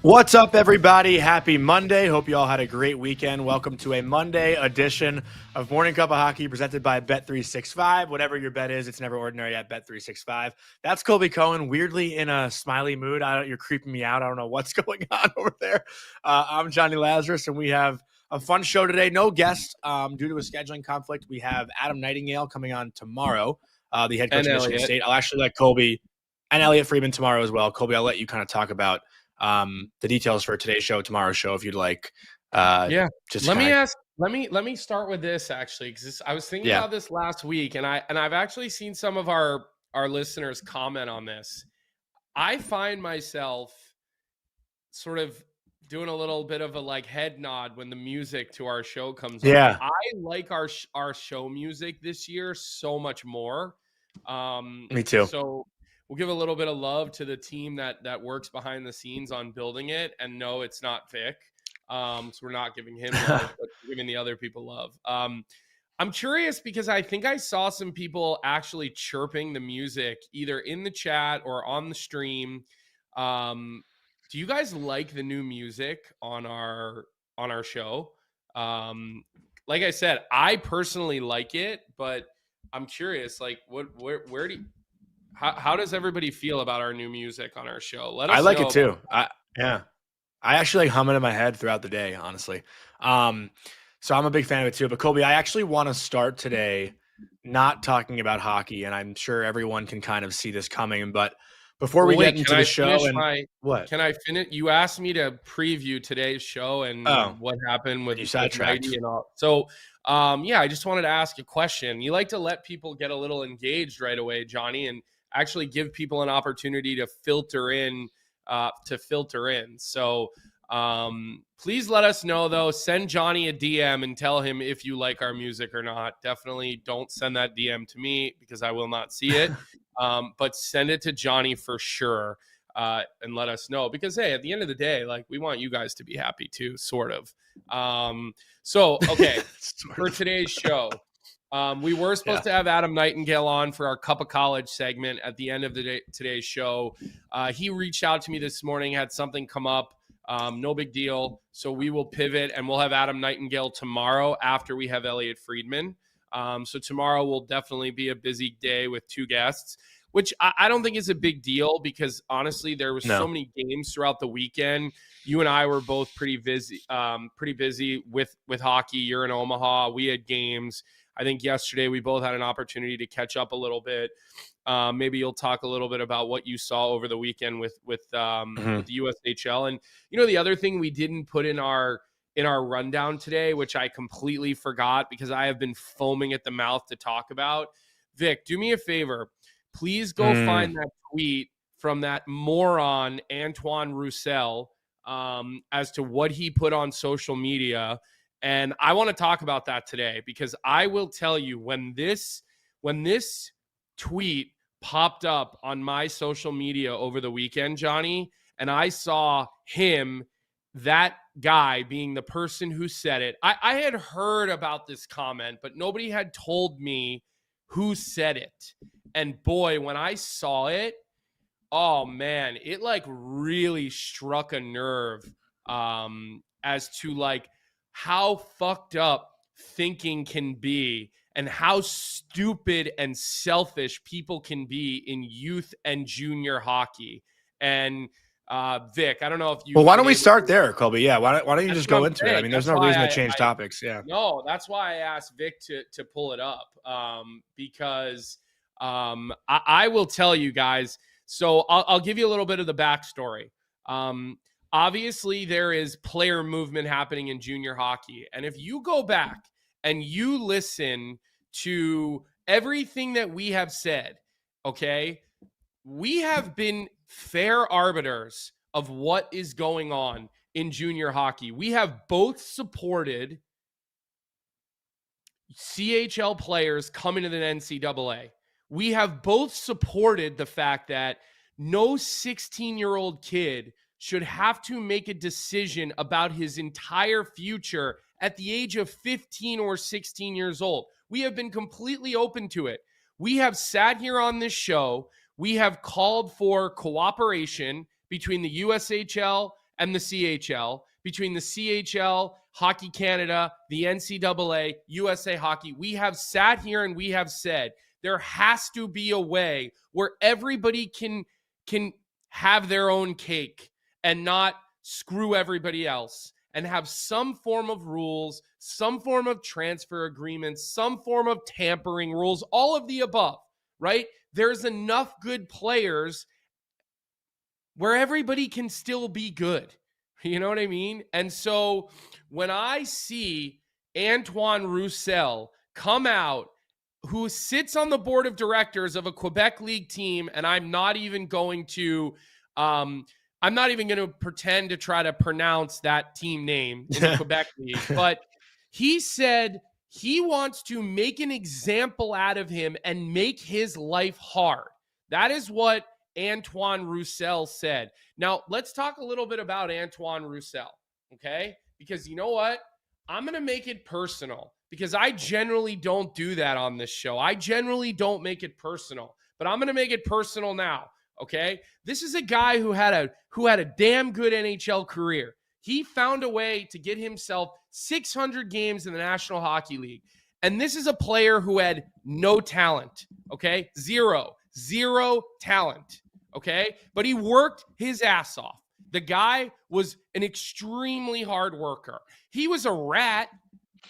What's up, everybody? Happy Monday. Hope you all had a great weekend. Welcome to a Monday edition of Morning Cup of Hockey presented by Bet365. Whatever your bet is, it's never ordinary at Bet365. That's Colby Cohen, weirdly in a smiley mood. You're creeping me out. I don't know what's going on over there. I'm Jonny Lazarus, and we have a fun show today. No guest due to a scheduling conflict. We have Adam Nightingale coming on tomorrow, the head coach of Michigan State. I'll actually let Colby and Elliot Friedman tomorrow as well. Colby, I'll let you kind of talk about the details for today's show, tomorrow's show, if you'd like. Just let me start with this, actually, because I was thinking about this last week, and I've actually seen some of our listeners comment on this. I find myself sort of doing a little bit of a head nod when the music to our show comes on. I like our show music this year so much more. Me too. So we'll give a little bit of love to the team that works behind the scenes on building it. And no, it's not Vic. So we're not giving him love, but giving the other people love. I'm curious because I think I saw some people actually chirping the music either in the chat or on the stream. Do you guys like the new music on our show? Like I said, I personally like it, but I'm curious, where do you, how does everybody feel about our new music on our show? Let us know. I like it too. I actually hum it in my head throughout the day, honestly. So I'm a big fan of it too. But Colby, I actually want to start today not talking about hockey, and I'm sure everyone can kind of see this coming. But before we get into the show, what can I finish? You asked me to preview today's show and what happened with Mighty and all. So, I just wanted to ask a question. You like to let people get a little engaged right away, Jonny, and actually give people an opportunity to filter in. So please let us know, though. Send Jonny a DM and tell him if you like our music or not. Definitely don't send that DM to me because I will not see it. But send it to Jonny for sure, and let us know, because hey, at the end of the day, we want you guys to be happy too, sort of. For today's show, we were supposed to have Adam Nightingale on for our Cuppa College segment at the end of today's show. He reached out to me this morning, had something come up. No big deal. So we will pivot, and we'll have Adam Nightingale tomorrow after we have Elliot Friedman. So tomorrow will definitely be a busy day with two guests, which I don't think is a big deal because honestly, there was so many games throughout the weekend. You and I were both pretty busy with hockey. You're in Omaha. We had games. I think yesterday we both had an opportunity to catch up a little bit. Maybe you'll talk a little bit about what you saw over the weekend with the USHL. And the other thing we didn't put in our rundown today, which I completely forgot because I have been foaming at the mouth to talk about. Vic, do me a favor. Please go find that tweet from that moron Antoine Roussel as to what he put on social media. And I want to talk about that today because I will tell you, when this tweet popped up on my social media over the weekend, Jonny, and I saw him, that guy being the person who said it. I had heard about this comment, but nobody had told me who said it. And boy, when I saw it, oh man, it really struck a nerve as to how fucked up thinking can be and how stupid and selfish people can be in youth and junior hockey. And Vic, I don't know if you. Well, why don't we start there, Colby? Yeah, why don't you just go into it? I mean, there's no reason to change topics. Yeah. No, that's why I asked Vic to pull it up because I will tell you guys. So I'll give you a little bit of the backstory. Obviously, there is player movement happening in junior hockey, and if you go back and you listen to everything that we have said, okay, we have been fair arbiters of what is going on in junior hockey. We have both supported CHL players coming to the NCAA. We have both supported the fact that no 16-year-old kid should have to make a decision about his entire future at the age of 15 or 16 years old. We have been completely open to it. We have sat here on this show. We have called for cooperation between the USHL and the CHL, between the CHL, Hockey Canada, the NCAA, USA Hockey, we have sat here and we have said there has to be a way where everybody can have their own cake and not screw everybody else, and have some form of rules, some form of transfer agreements, some form of tampering rules, all of the above, right? There's enough good players where everybody can still be good. You know what I mean? And so when I see Antoine Roussel come out, who sits on the board of directors of a Quebec League team, and I'm not even going to pretend to try to pronounce that team name in the Quebec League, but he said he wants to make an example out of him and make his life hard. That is what Antoine Roussel said. Now, let's talk a little bit about Antoine Roussel, okay? Because you know what? I'm going to make it personal, because I generally don't do that on this show. I generally don't make it personal, but I'm going to make it personal now, okay? This is a guy who had a damn good NHL career. He found a way to get himself 600 games in the National Hockey League. And this is a player who had no talent, okay? Zero talent, okay? But he worked his ass off. The guy was an extremely hard worker. He was a rat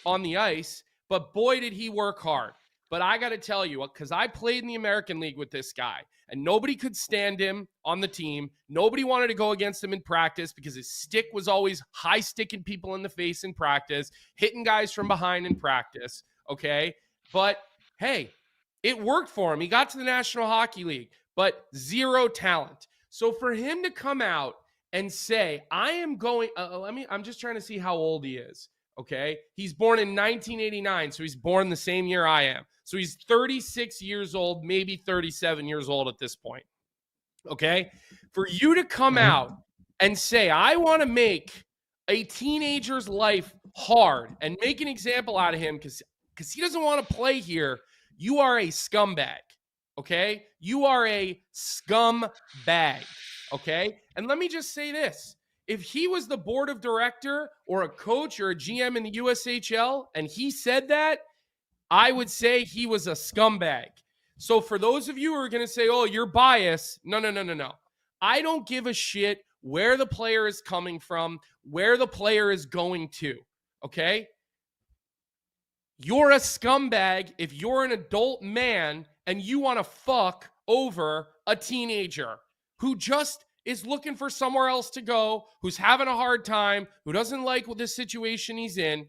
on the ice, but boy, did he work hard. But I got to tell you, because I played in the American League with this guy, and nobody could stand him on the team. Nobody wanted to go against him in practice because his stick was always high sticking people in the face in practice, hitting guys from behind in practice, okay? But hey, it worked for him. He got to the National Hockey League, but zero talent. So for him to come out and say, I am going, I'm just trying to see how old he is, okay? He's born in 1989, so he's born the same year I am. So he's 36 years old, maybe 37 years old at this point, okay? For you to come out and say, I want to make a teenager's life hard and make an example out of him because he doesn't want to play here, you are a scumbag, okay? You are a scumbag, okay? And let me just say this. If he was the board of director or a coach or a GM in the USHL and he said that, I would say he was a scumbag. So for those of you who are going to say, oh, you're biased, no. I don't give a shit where the player is coming from, where the player is going to, okay? You're a scumbag if you're an adult man and you want to fuck over a teenager who just is looking for somewhere else to go, who's having a hard time, who doesn't like what this situation he's in.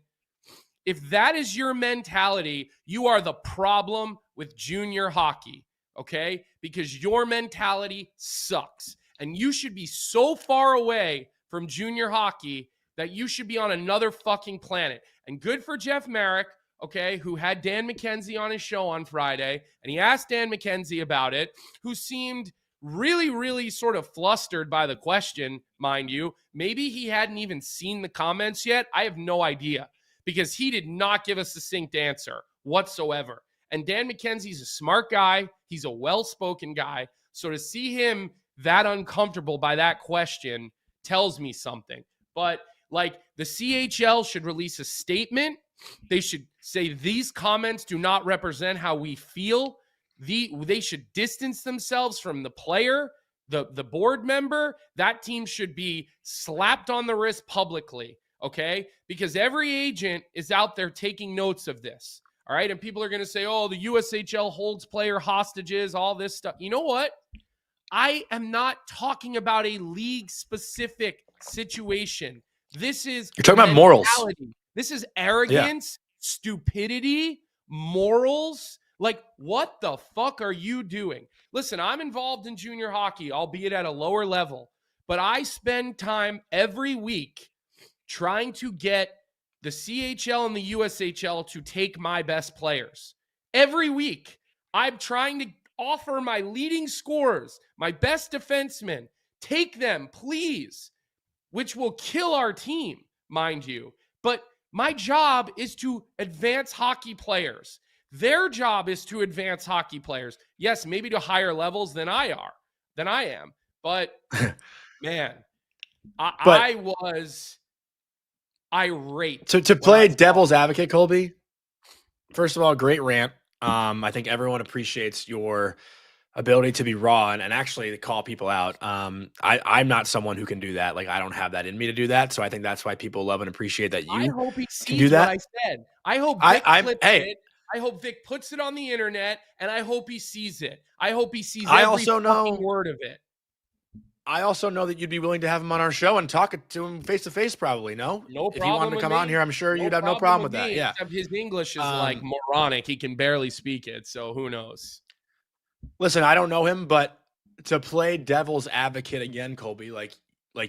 If that is your mentality, you are the problem with junior hockey, okay? Because your mentality sucks. And you should be so far away from junior hockey that you should be on another fucking planet. And good for Jeff Marek, okay, who had Dan McKenzie on his show on Friday, and he asked Dan McKenzie about it, who seemed really, really sort of flustered by the question, mind you. Maybe he hadn't even seen the comments yet. I have no idea, because he did not give a succinct answer whatsoever. And Dan McKenzie's a smart guy. He's a well-spoken guy. So to see him that uncomfortable by that question tells me something. But like, the CHL should release a statement. They should say these comments do not represent how we feel. They should distance themselves from the player, the board member. That team should be slapped on the wrist publicly, okay? Because every agent is out there taking notes of this, all right? And people are going to say, oh, the USHL holds player hostages, all this stuff. You know what? I am not talking about a league-specific situation. This is You're talking about morals. This is arrogance, stupidity, morals. Like, what the fuck are you doing? Listen, I'm involved in junior hockey, albeit at a lower level, but I spend time every week trying to get the CHL and the USHL to take my best players. Every week, I'm trying to offer my leading scorers, my best defensemen, take them, please, which will kill our team, mind you. But my job is to advance hockey players. Their job is to advance hockey players. Yes, maybe to higher levels than I am. But man, I was irate. To play devil's advocate, Colby, first of all, great rant. I think everyone appreciates your ability to be raw and actually to call people out. I'm not someone who can do that. Like, I don't have that in me to do that. So I think that's why people love and appreciate that I you hope he can do sees that. what I said. I hope Vic clips it. I hope Vic puts it on the internet, and I hope he sees it. I hope he sees every fucking word of it. I also know that you'd be willing to have him on our show and talk to him face to face, probably. No problem. If he wanted to come on here, I'm sure you'd have no problem with that. Yeah. Except his English is like moronic. He can barely speak it. So who knows? Listen, I don't know him, but to play devil's advocate again, Colby, like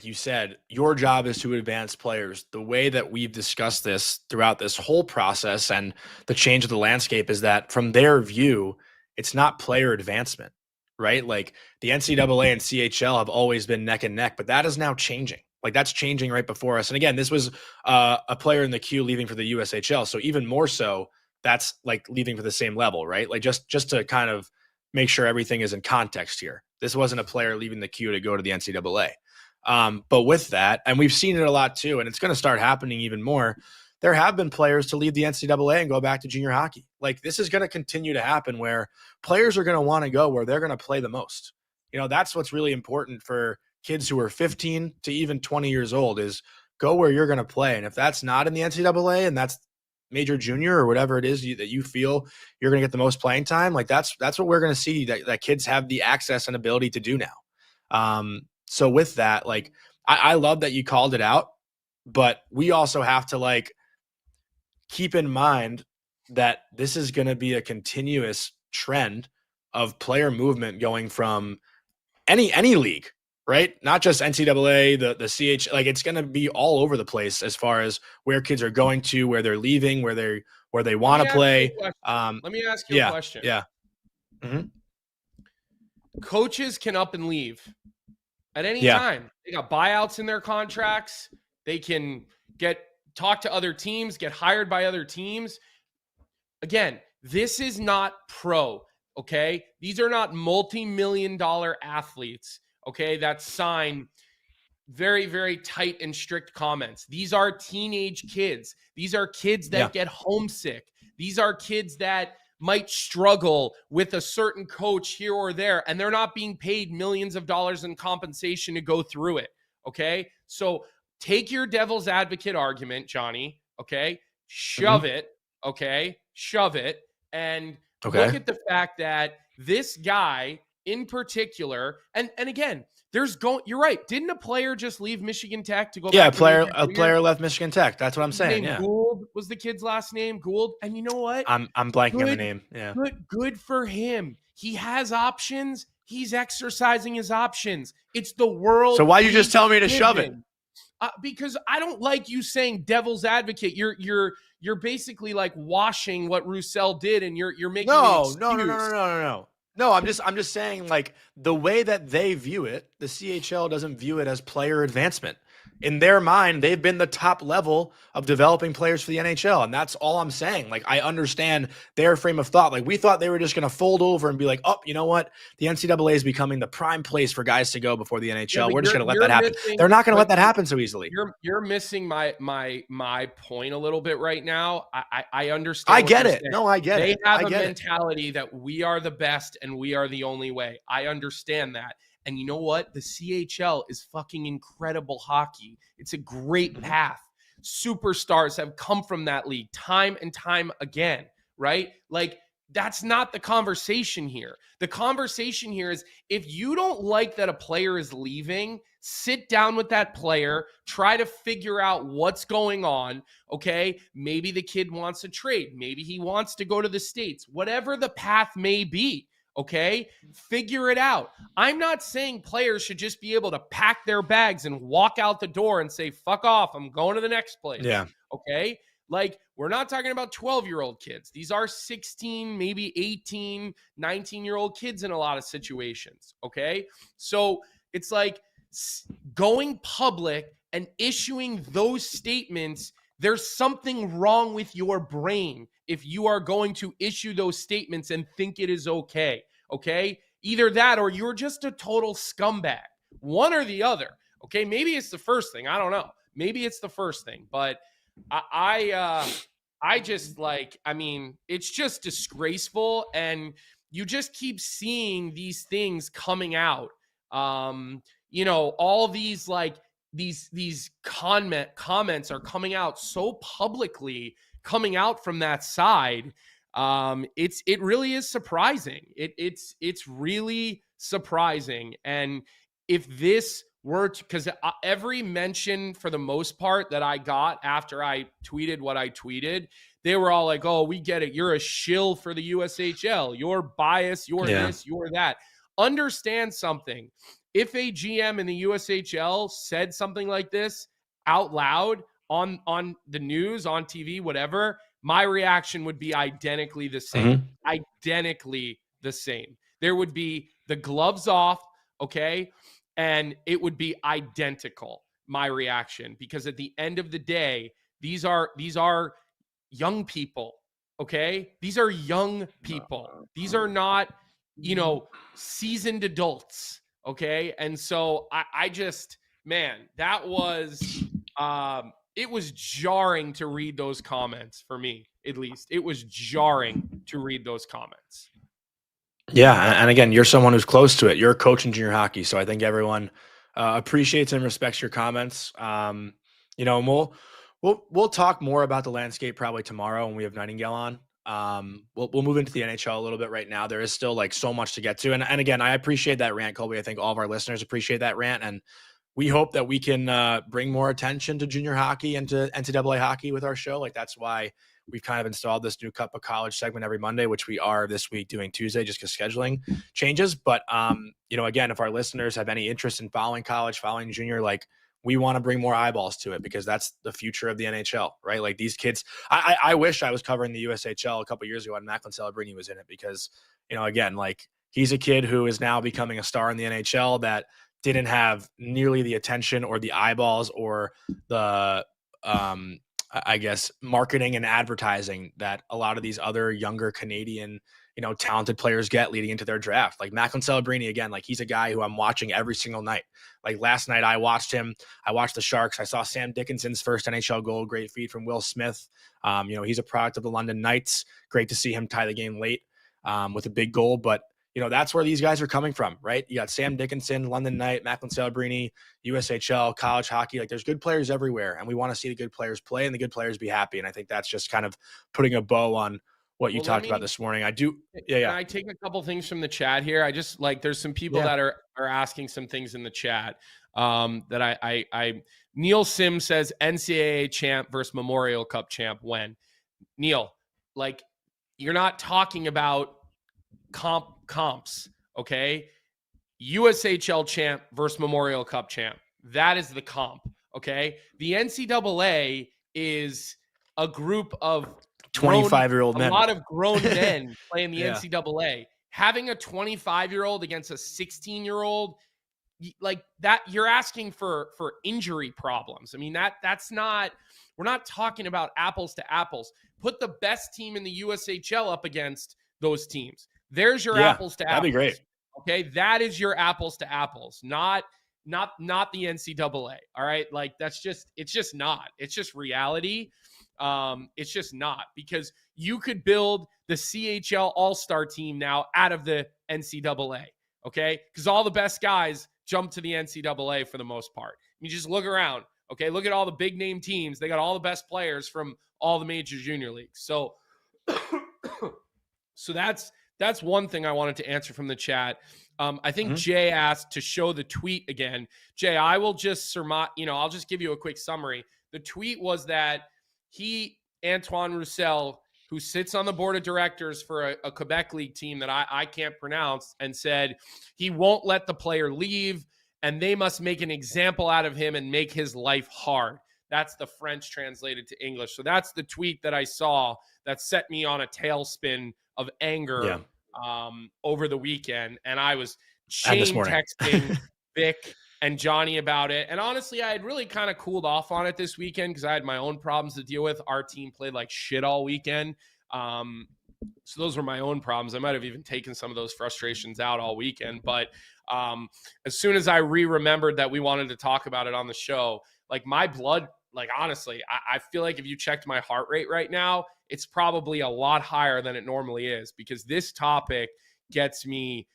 you said, your job is to advance players. The way that we've discussed this throughout this whole process and the change of the landscape is that from their view, it's not player advancement, right? Like the NCAA and CHL have always been neck and neck, but that is now changing. Like that's changing right before us. And again, this was a player in the queue leaving for the USHL. So even more so, that's like leaving for the same level, right? Like just to kind of make sure everything is in context here. This wasn't a player leaving the queue to go to the NCAA. But with that, and we've seen it a lot too, and it's going to start happening even more. There have been players to leave the NCAA and go back to junior hockey. Like this is going to continue to happen where players are going to want to go where they're going to play the most. You know, that's what's really important for kids who are 15 to even 20 years old is go where you're going to play. And if that's not in the NCAA and that's major junior or whatever it is that you feel you're going to get the most playing time, like that's what we're going to see that kids have the access and ability to do now. So with that, like, I love that you called it out, but we also have to like keep in mind that this is going to be a continuous trend of player movement going from any league, right? Not just NCAA, the CH, like it's going to be all over the place as far as where kids are going to, where they're leaving, where they want to play. Let me ask you a question. Yeah. Mm-hmm. Coaches can up and leave at any time. They got buyouts in their contracts. They can talk to other teams, get hired by other teams. Again, this is not pro, okay? These are not multi-million-dollar athletes, okay, that sign very, very tight and strict comments. These are teenage kids. These are kids that get homesick. These are kids that might struggle with a certain coach here or there, and they're not being paid millions of dollars in compensation to go through it, okay? So take your devil's advocate argument, Johnny, okay? Shove it, okay? Shove it, and look at the fact that this guy in particular, and again, you're right. Didn't a player just leave Michigan Tech to go back? Yeah, a player left Michigan Tech. That's what I'm saying. Yeah. Gould was the kid's last name, Gould. And you know what? I'm blanking on the name. Yeah. Good for him. He has options. He's exercising his options. It's the world. So why you just tell me to shove it? Because I don't like you saying devil's advocate. You're basically like washing what Roussel did, and you're making No. No, I'm just saying, like, the way that they view it, the CHL doesn't view it as player advancement. In their mind, they've been the top level of developing players for the NHL, and that's all I'm saying. Like, I understand their frame of thought. Like, we thought they were just going to fold over and be like, oh, you know what? The NCAA is becoming the prime place for guys to go before the NHL. We're just going to let that happen. They're not going to let that happen so easily. You're missing my point a little bit right now. I understand. I get it. No, I get it. They have a mentality that we are the best and we are the only way. I understand that. And you know what? The CHL is fucking incredible hockey. It's a great path. Superstars have come from that league time and time again, right? Like, that's not the conversation here. The conversation here is if you don't like that a player is leaving, sit down with that player, try to figure out what's going on, okay? Maybe the kid wants a trade. Maybe he wants to go to the States. Whatever the path may be. Okay, figure it out. I'm not saying players should just be able to pack their bags and walk out the door and say, fuck off, I'm going to the next place. Yeah. Okay, like we're not talking about 12-year-old kids. These are 16, maybe 18, 19-year-old kids in a lot of situations. Okay, so it's like going public and issuing those statements. There's something wrong with your brain if you are going to issue those statements and think it is okay, okay? Either that or you're just a total scumbag, one or the other, Okay, maybe it's the first thing. I don't know. Maybe it's the first thing, but I just like, I mean, it's just disgraceful, and you just keep seeing these things coming out. All these like these comments are coming out so publicly, coming out from that side. It really is surprising. It's really surprising. And if this were to, because every mention for the most part that I got after I tweeted what I tweeted, they were all like, "Oh, we get it. You're a shill for the USHL. You're biased. You're this. You're that." Understand something. If a GM in the USHL said something like this out loud on the news, on TV, whatever, my reaction would be identically the same. Identically the same. There would be the gloves off, okay? And it would be identical, my reaction, because at the end of the day, these are young people, okay? These are young people. These are not, seasoned adults, okay? And so I just, man, that was, it was jarring to read those comments for me, at least. It was jarring to read those comments. Yeah, and again, you're someone who's close to it. You're a coach in junior hockey, so I think everyone appreciates and respects your comments. And we'll talk more about the landscape probably tomorrow when we have Nightingale on. We'll move into the NHL a little bit right now. There is still like so much to get to, and again, I appreciate that rant, Colby. I think all of our listeners appreciate that rant, and we hope that we can bring more attention to junior hockey and to NCAA hockey with our show. Like that's why we've kind of installed this new Cuppa College segment every Monday, which we are this week doing Tuesday just because scheduling changes. But, again, if our listeners have any interest in following college, following junior, like we want to bring more eyeballs to it because that's the future of the NHL, right? Like these kids, I wish I was covering the USHL a couple of years ago when Macklin Celebrini was in it because, again, like he's a kid who is now becoming a star in the NHL that didn't have nearly the attention or the eyeballs or the, I guess, marketing and advertising that a lot of these other younger Canadian, talented players get leading into their draft. Like Macklin Celebrini, again, like he's a guy who I'm watching every single night. Like last night I watched him. I watched the Sharks. I saw Sam Dickinson's first NHL goal. Great feed from Will Smith. He's a product of the London Knights. Great to see him tie the game late with a big goal. But that's where these guys are coming from, right? You got Sam Dickinson, London Knight, Macklin Celebrini, USHL, college hockey. Like there's good players everywhere, and we want to see the good players play and the good players be happy. And I think that's just kind of putting a bow on what you talked about this morning. I do. Yeah. Can I take a couple things from the chat here? I just like, there's some people that are asking some things in the chat that I Neil Sim says NCAA champ versus Memorial Cup champ when? Neil, like you're not talking about comps, okay? USHL champ versus Memorial Cup champ. That is the comp, okay? The NCAA is a group of 25-year-old men. A lot of grown men playing the NCAA. Having a 25-year-old against a 16-year-old, like that, you're asking for injury problems. I mean, that's not, we're not talking about apples to apples. Put the best team in the USHL up against those teams. There's your apples to apples. That'd be great. Okay, that is your apples to apples, not the NCAA. All right, like it's just not. It's just reality. It's just not, because you could build the CHL All-Star team now out of the NCAA. Okay, because all the best guys jump to the NCAA for the most part. You just look around. Okay, look at all the big name teams. They got all the best players from all the major junior leagues. So that's one thing I wanted to answer from the chat. I think Jay asked to show the tweet again. Jay, I will just surmise, I'll just give you a quick summary. The tweet was that Antoine Roussel, who sits on the board of directors for a Quebec League team that I can't pronounce, and said he won't let the player leave and they must make an example out of him and make his life hard. That's the French translated to English. So that's the tweet that I saw that set me on a tailspin of anger over the weekend. And I was chain texting Vic and Jonny about it. And honestly, I had really kind of cooled off on it this weekend because I had my own problems to deal with. Our team played like shit all weekend. So those were my own problems. I might have even taken some of those frustrations out all weekend. But As soon as I remembered that we wanted to talk about it on the show, like my blood, like honestly, I feel like if you checked my heart rate right now, it's probably a lot higher than it normally is, because this topic gets me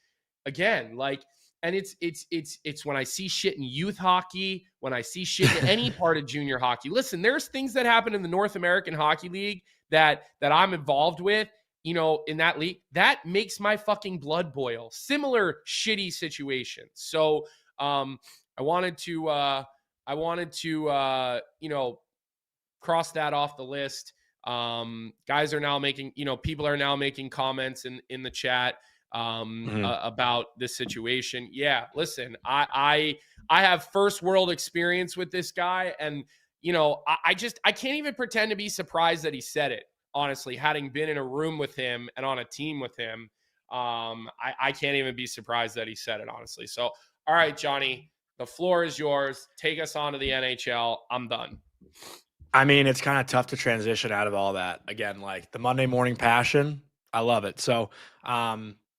again, like, and it's when I see shit in youth hockey, when I see shit in any part of junior hockey. Listen, there's things that happen in the North American Hockey League that I'm involved with, you know, in that league, that makes my fucking blood boil. Similar shitty situations. So I wanted to you know, cross that off the list. Guys are now making, you know, people are now making comments in the chat about this situation. Yeah, listen, I have first world experience with this guy, and you know, I can't even pretend to be surprised that he said it. Honestly, having been in a room with him and on a team with him, I can't even be surprised that he said it, honestly. So, all right, Jonny, the floor is yours. Take us on to the NHL. I'm done. I mean, it's kind of tough to transition out of all that. Again, like the Monday morning passion, I love it. So,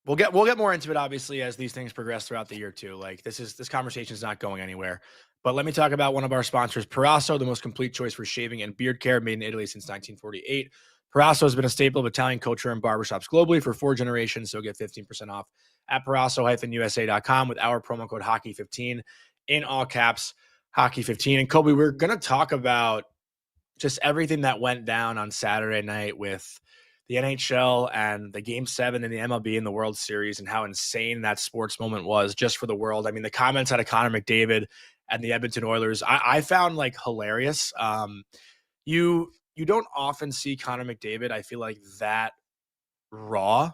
we'll get more into it obviously as these things progress throughout the year too. Like this conversation is not going anywhere. But let me talk about one of our sponsors, Parasso, the most complete choice for shaving and beard care, made in Italy since 1948. Parasso has been a staple of Italian culture and barbershops globally for 4 generations, so get 15% off at parasso-usa.com with our promo code hockey15 in all caps, hockey15. And Colby, we're going to talk about just everything that went down on Saturday night with the NHL and the Game 7 in the MLB in the World Series, and how insane that sports moment was just for the world. I mean, the comments out of Connor McDavid and the Edmonton Oilers, I found like hilarious. You don't often see Connor McDavid, I feel like, that raw.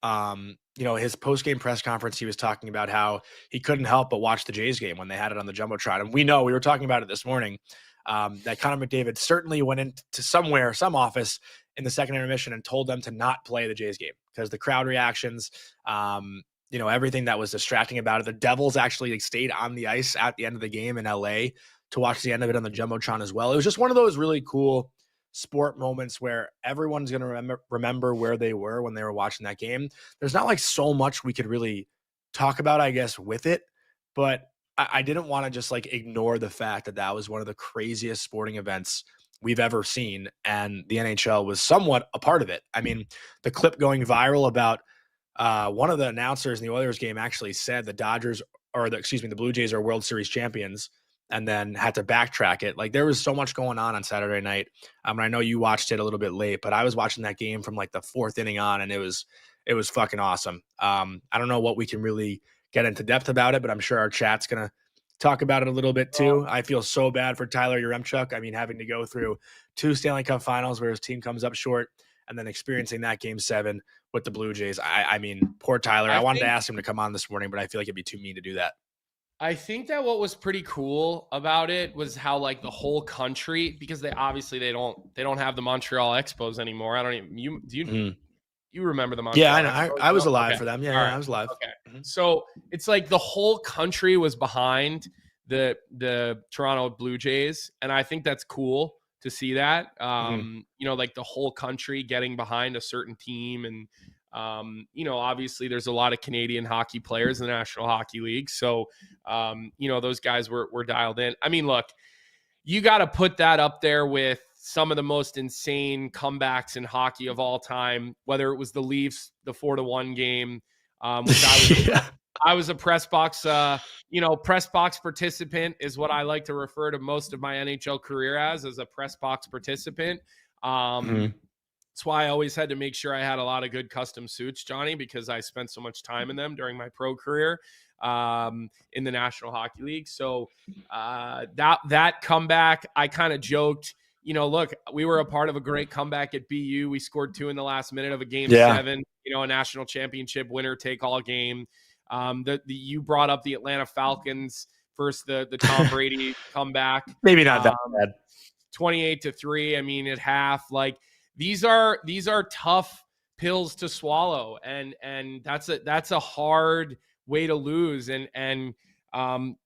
You know, his post-game press conference, he was talking about how he couldn't help but watch the Jays game when they had it on the jumbotron. And we were talking about it this morning, that Connor McDavid certainly went into some office in the second intermission and told them to not play the Jays game because the crowd reactions, you know, everything that was distracting about it. The Devils actually stayed on the ice at the end of the game in LA to watch the end of it on the jumbotron as well. It was just one of those really cool sport moments where everyone's going to remember where they were when they were watching that game. There's not like so much we could really talk about, I guess, with it, but I didn't want to just like ignore the fact that was one of the craziest sporting events we've ever seen, and the NHL was somewhat a part of it. I mean, the clip going viral about one of the announcers in the Oilers game actually said the Blue Jays are World Series champions, and then had to backtrack it. Like, there was so much going on Saturday night. I know you watched it a little bit late, but I was watching that game from like the 4th inning on, and it was fucking awesome. I don't know what we can really get into depth about it, but I'm sure our chat's going to talk about it a little bit too. I feel so bad for Tyler Yaremchuk. I mean, having to go through 2 Stanley Cup finals where his team comes up short, and then experiencing that Game 7 with the Blue Jays. I mean, poor Tyler. I wanted to ask him to come on this morning, but I feel like it'd be too mean to do that. I think that what was pretty cool about it was how like the whole country, because they don't have the Montreal Expos anymore. I don't even you remember the Montreal? Yeah, I know. I was alive for them. Yeah, right. I was alive. Okay, so it's like the whole country was behind the Toronto Blue Jays, and I think that's cool to see that. You know, like the whole country getting behind a certain team, and you know, obviously there's a lot of Canadian hockey players in the National Hockey League. So, you know, those guys were dialed in. I mean, look, you got to put that up there with some of the most insane comebacks in hockey of all time, whether it was the Leafs, the 4-1 game, which I was a press box, you know, press box participant is what I like to refer to most of my NHL career as a press box participant. That's why I always had to make sure I had a lot of good custom suits, Jonny, because I spent so much time in them during my pro career in the National Hockey League. So that comeback, I kind of joked, you know, look, we were a part of a great comeback at BU. We scored 2 in the last minute of a Game 7, you know, a national championship winner take all game. You brought up the Atlanta Falcons first, the Tom Brady comeback. Maybe not that bad. 28-3. I mean, at half, like, these are tough pills to swallow, and that's a hard way to lose. And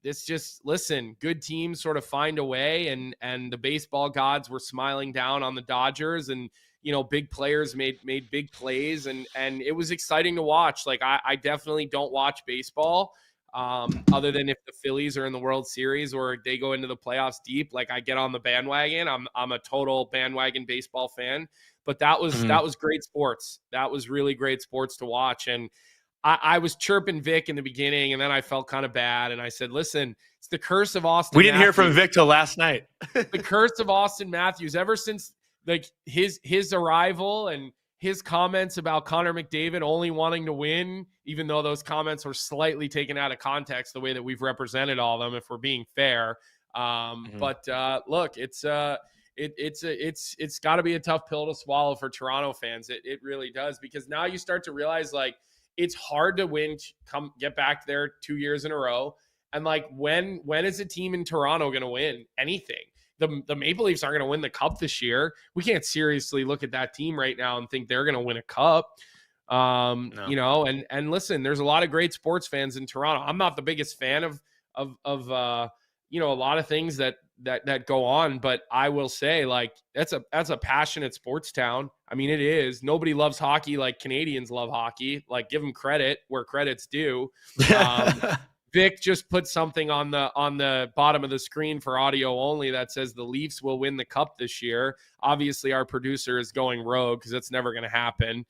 it's just, listen, good teams sort of find a way, and the baseball gods were smiling down on the Dodgers, and you know, big players made big plays, and it was exciting to watch. Like, I definitely don't watch baseball, Other than if the Phillies are in the World Series or they go into the playoffs deep, like I get on the bandwagon. I'm a total bandwagon baseball fan, but that was great sports. That was really great sports to watch. And I was chirping Vic in the beginning, and then I felt kind of bad. And I said, listen, it's the curse of Austin. We didn't hear from Vic till last night. The curse of Austin Matthews, ever since like his arrival and his comments about Connor McDavid only wanting to win, even though those comments were slightly taken out of context, the way that we've represented all of them, if we're being fair. But look, it's got to be a tough pill to swallow for Toronto fans. It really does, because now you start to realize like it's hard to win, get back there 2 years in a row. And like, when is a team in Toronto going to win anything? The Maple Leafs aren't going to win the cup this year. We can't seriously look at that team right now and think they're going to win a cup. No. You know, and listen, there's a lot of great sports fans in Toronto. I'm not the biggest fan of you know, a lot of things that go on, but I will say like that's a passionate sports town. I mean, it is. Nobody loves hockey like Canadians love hockey. Like, give them credit where credit's due. Vic just put something on the bottom of the screen for audio only that says the Leafs will win the cup this year. Obviously, our producer is going rogue because it's never going to happen.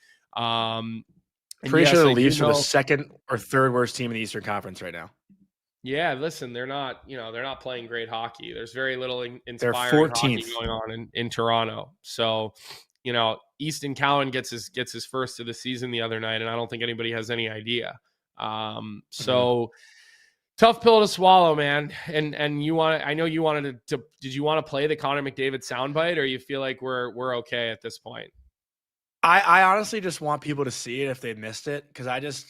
Pretty sure the Leafs are the second or third worst team in the Eastern Conference right now. Yeah, listen, they're not playing great hockey. There's very little inspiring hockey going on in Toronto. So, you know, Easton Cowan gets his first of the season the other night, and I don't think anybody has any idea. Tough pill to swallow, man. And I know you wanted to did you want to play the Connor McDavid soundbite, or you feel like we're okay at this point? I honestly just want people to see it if they missed it, because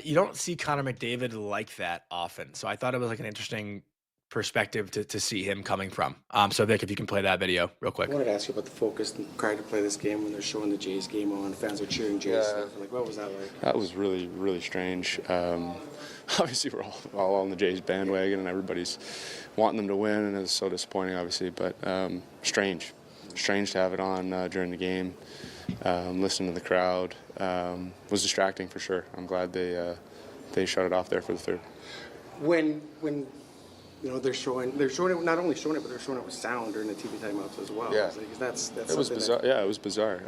you don't see Connor McDavid like that often. So I thought it was like an interesting perspective to see him coming from. So Vic, if you can play that video real quick. I wanted to ask you about the focus and prior to play this game when they're showing the Jays game on, fans are cheering Jays. Yeah. Like, what was that like? That was really, really strange. Obviously, we're all on the Jays bandwagon, and everybody's wanting them to win, and it's so disappointing, obviously. But strange to have it on during the game. Listening to the crowd was distracting for sure. I'm glad they shut it off there for the third. When you know they're showing it, not only showing it, but they're showing it with sound during the TV timeouts as well. Yeah, that's it was bizarre. Yeah, it was bizarre.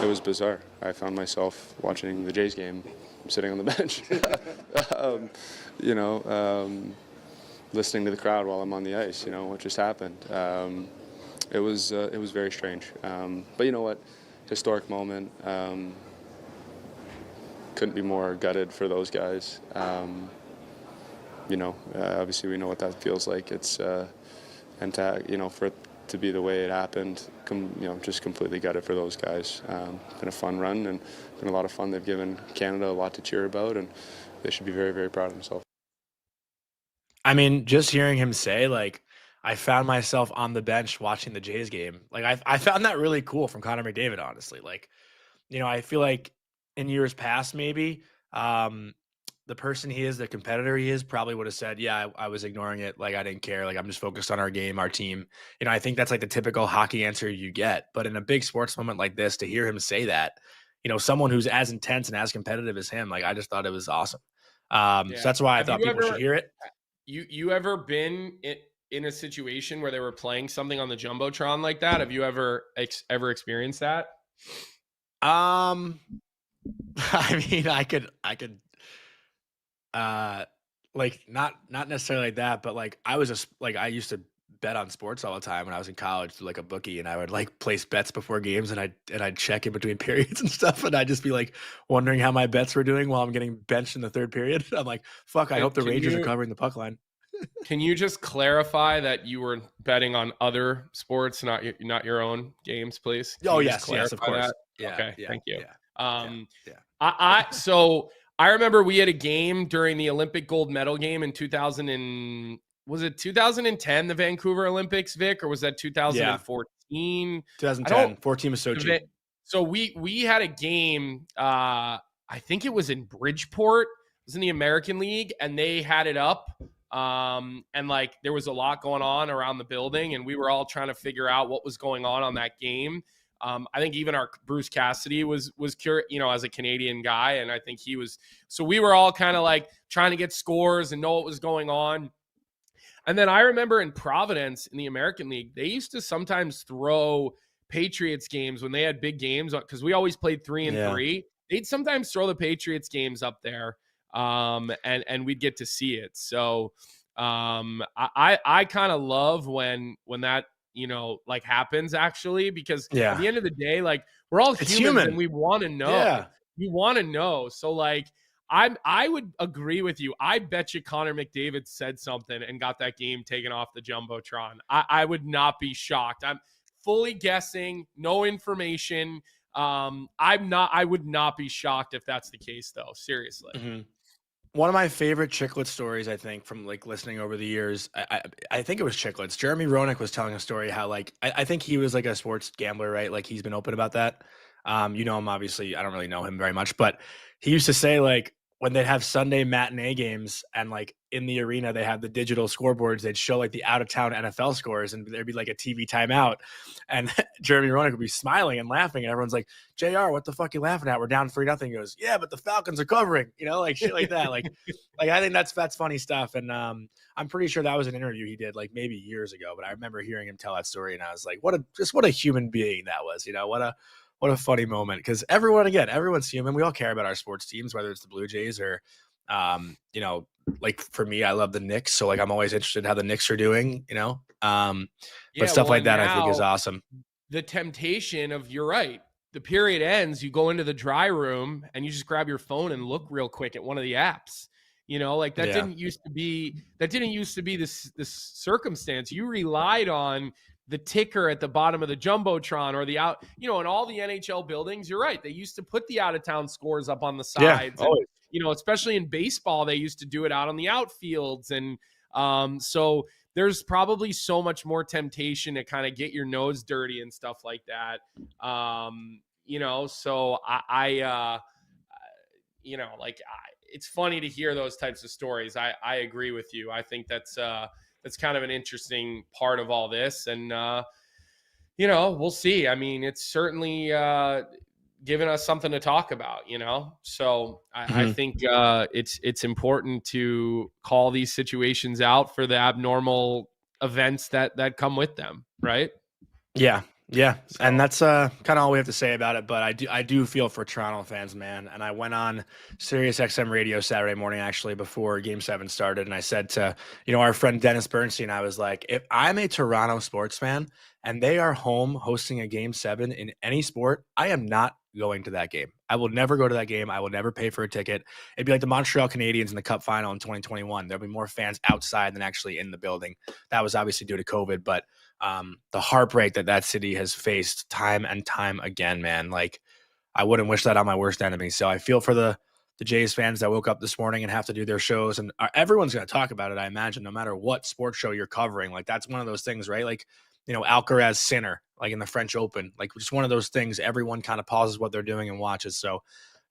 It was bizarre. I found myself watching the Jays game, sitting on the bench. Listening to the crowd while I'm on the ice. You know what just happened. It was very strange. But you know what? Historic moment. Couldn't be more gutted for those guys. Obviously we know what that feels like. It's for it to be the way it happened, just completely gutted for those guys. Been a fun run and been a lot of fun. They've given Canada a lot to cheer about, and they should be very, very proud of themselves. I mean, just hearing him say, like, I found myself on the bench watching the Jays game. Like, I found that really cool from Connor McDavid, honestly. Like, I feel like in years past, maybe, the person he is, the competitor he is, probably would have said, yeah, I was ignoring it. Like, I didn't care. Like, I'm just focused on our game, our team. I think that's like the typical hockey answer you get. But in a big sports moment like this, to hear him say that, someone who's as intense and as competitive as him, like, I just thought it was awesome. So that's why I thought people should hear it. You ever been in a situation where they were playing something on the jumbotron like that? Have you ever experienced that? I mean, I could like not necessarily like that, but like I used to bet on sports all the time when I was in college through like a bookie, and I would like place bets before games, and I'd check in between periods and stuff, and I'd just be like wondering how my bets were doing while I'm getting benched in the third period. I'm like, fuck, I hope the Rangers are covering the puck line. Can you just clarify that you were betting on other sports, not your own games, please? Yes, of course. That? Yeah, okay, thank you. Yeah. So I remember we had a game during the Olympic gold medal game in 2010, the Vancouver Olympics, Vic, or was that 2014? 2010. 14 was Sochi. So we had a game, I think it was in Bridgeport. It was in the American League, and they had it up. And like there was a lot going on around the building, and we were all trying to figure out what was going on that game. I think even our Bruce Cassidy was curious, as a Canadian guy. And I think he was, so we were all kind of like trying to get scores and know what was going on. And then I remember in Providence in the American League, they used to sometimes throw Patriots games when they had big games, because we always played 3-3. They'd sometimes throw the Patriots games up there, and we'd get to see it. So I kind of love when that, like happens, actually, because at the end of the day, like, we're all humans and we want to know. Yeah. We want to know. So like, I would agree with you. I bet you Connor McDavid said something and got that game taken off the jumbotron. I would not be shocked. I'm fully guessing, no information. I would not be shocked if that's the case, though. Seriously. Mm-hmm. One of my favorite Chicklets stories, I think, from like listening over the years, I think it was Chicklets. Jeremy Roenick was telling a story how, like, I think he was like a sports gambler, right? Like, he's been open about that. Him, obviously. I don't really know him very much, but he used to say, like, when they'd have Sunday matinee games and like in the arena, they have the digital scoreboards, they'd show like the out of town NFL scores and there'd be like a TV timeout. And Jeremy Roenick would be smiling and laughing. And everyone's like, JR, what the fuck are you laughing at? We're down 3-0. He goes, yeah, but the Falcons are covering, like shit like that. Like I think that's funny stuff. And I'm pretty sure that was an interview he did like maybe years ago, but I remember hearing him tell that story and I was like, what a human being that was, what a funny moment, because everyone's human. We all care about our sports teams, whether it's the Blue Jays or, like for me, I love the Knicks. So like, I'm always interested in how the Knicks are doing, but stuff like that I think is awesome. The temptation of, you're right, the period ends, you go into the dry room and you just grab your phone and look real quick at one of the apps. Like that didn't used to be this circumstance. You relied on the ticker at the bottom of the jumbotron or the out, in all the NHL buildings. You're right. They used to put the out of town scores up on the sides. And, especially in baseball, they used to do it out on the outfields. And so there's probably so much more temptation to kind of get your nose dirty and stuff like that. So it's funny to hear those types of stories. I agree with you. I think that's kind of an interesting part of all this. And, we'll see. I mean, it's certainly given us something to talk about, So I think it's important to call these situations out for the abnormal events that come with them, right? Yeah. Yeah. So, and that's kind of all we have to say about it. But I do feel for Toronto fans, man. And I went on Sirius XM radio Saturday morning, actually, before Game 7 started. And I said to, our friend Dennis Bernstein, I was like, if I'm a Toronto sports fan and they are home hosting a Game 7 in any sport, I am not going to that game. I will never go to that game. I will never pay for a ticket. It'd be like the Montreal Canadiens in the Cup final in 2021. There'll be more fans outside than actually in the building. That was obviously due to COVID, but the heartbreak that city has faced time and time again, man. Like, I wouldn't wish that on my worst enemy. So I feel for the Jays fans that woke up this morning and have to do their shows, and everyone's going to talk about it, I imagine, no matter what sports show you're covering. Like, that's one of those things, right? Like, Alcaraz Sinner, like in the French Open, like just one of those things. Everyone kind of pauses what they're doing and watches. So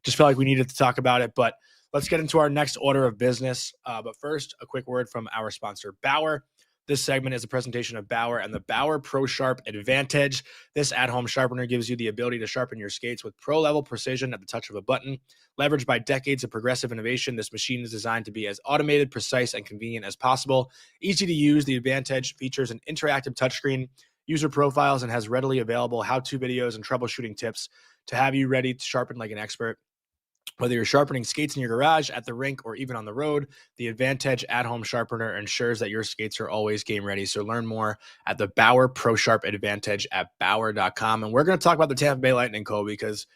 just felt like we needed to talk about it, but let's get into our next order of business. But first, a quick word from our sponsor, Bauer. This segment is a presentation of Bauer and the Bauer Pro Sharp Advantage. This at-home sharpener gives you the ability to sharpen your skates with pro-level precision at the touch of a button. Leveraged by decades of progressive innovation, this machine is designed to be as automated, precise, and convenient as possible. Easy to use, the Advantage features an interactive touchscreen, user profiles, and has readily available how-to videos and troubleshooting tips to have you ready to sharpen like an expert. Whether you're sharpening skates in your garage, at the rink, or even on the road, the Advantage at-home sharpener ensures that your skates are always game ready. So learn more at the Bauer Pro Sharp Advantage at Bauer.com. And we're going to talk about the Tampa Bay Lightning, Colby, because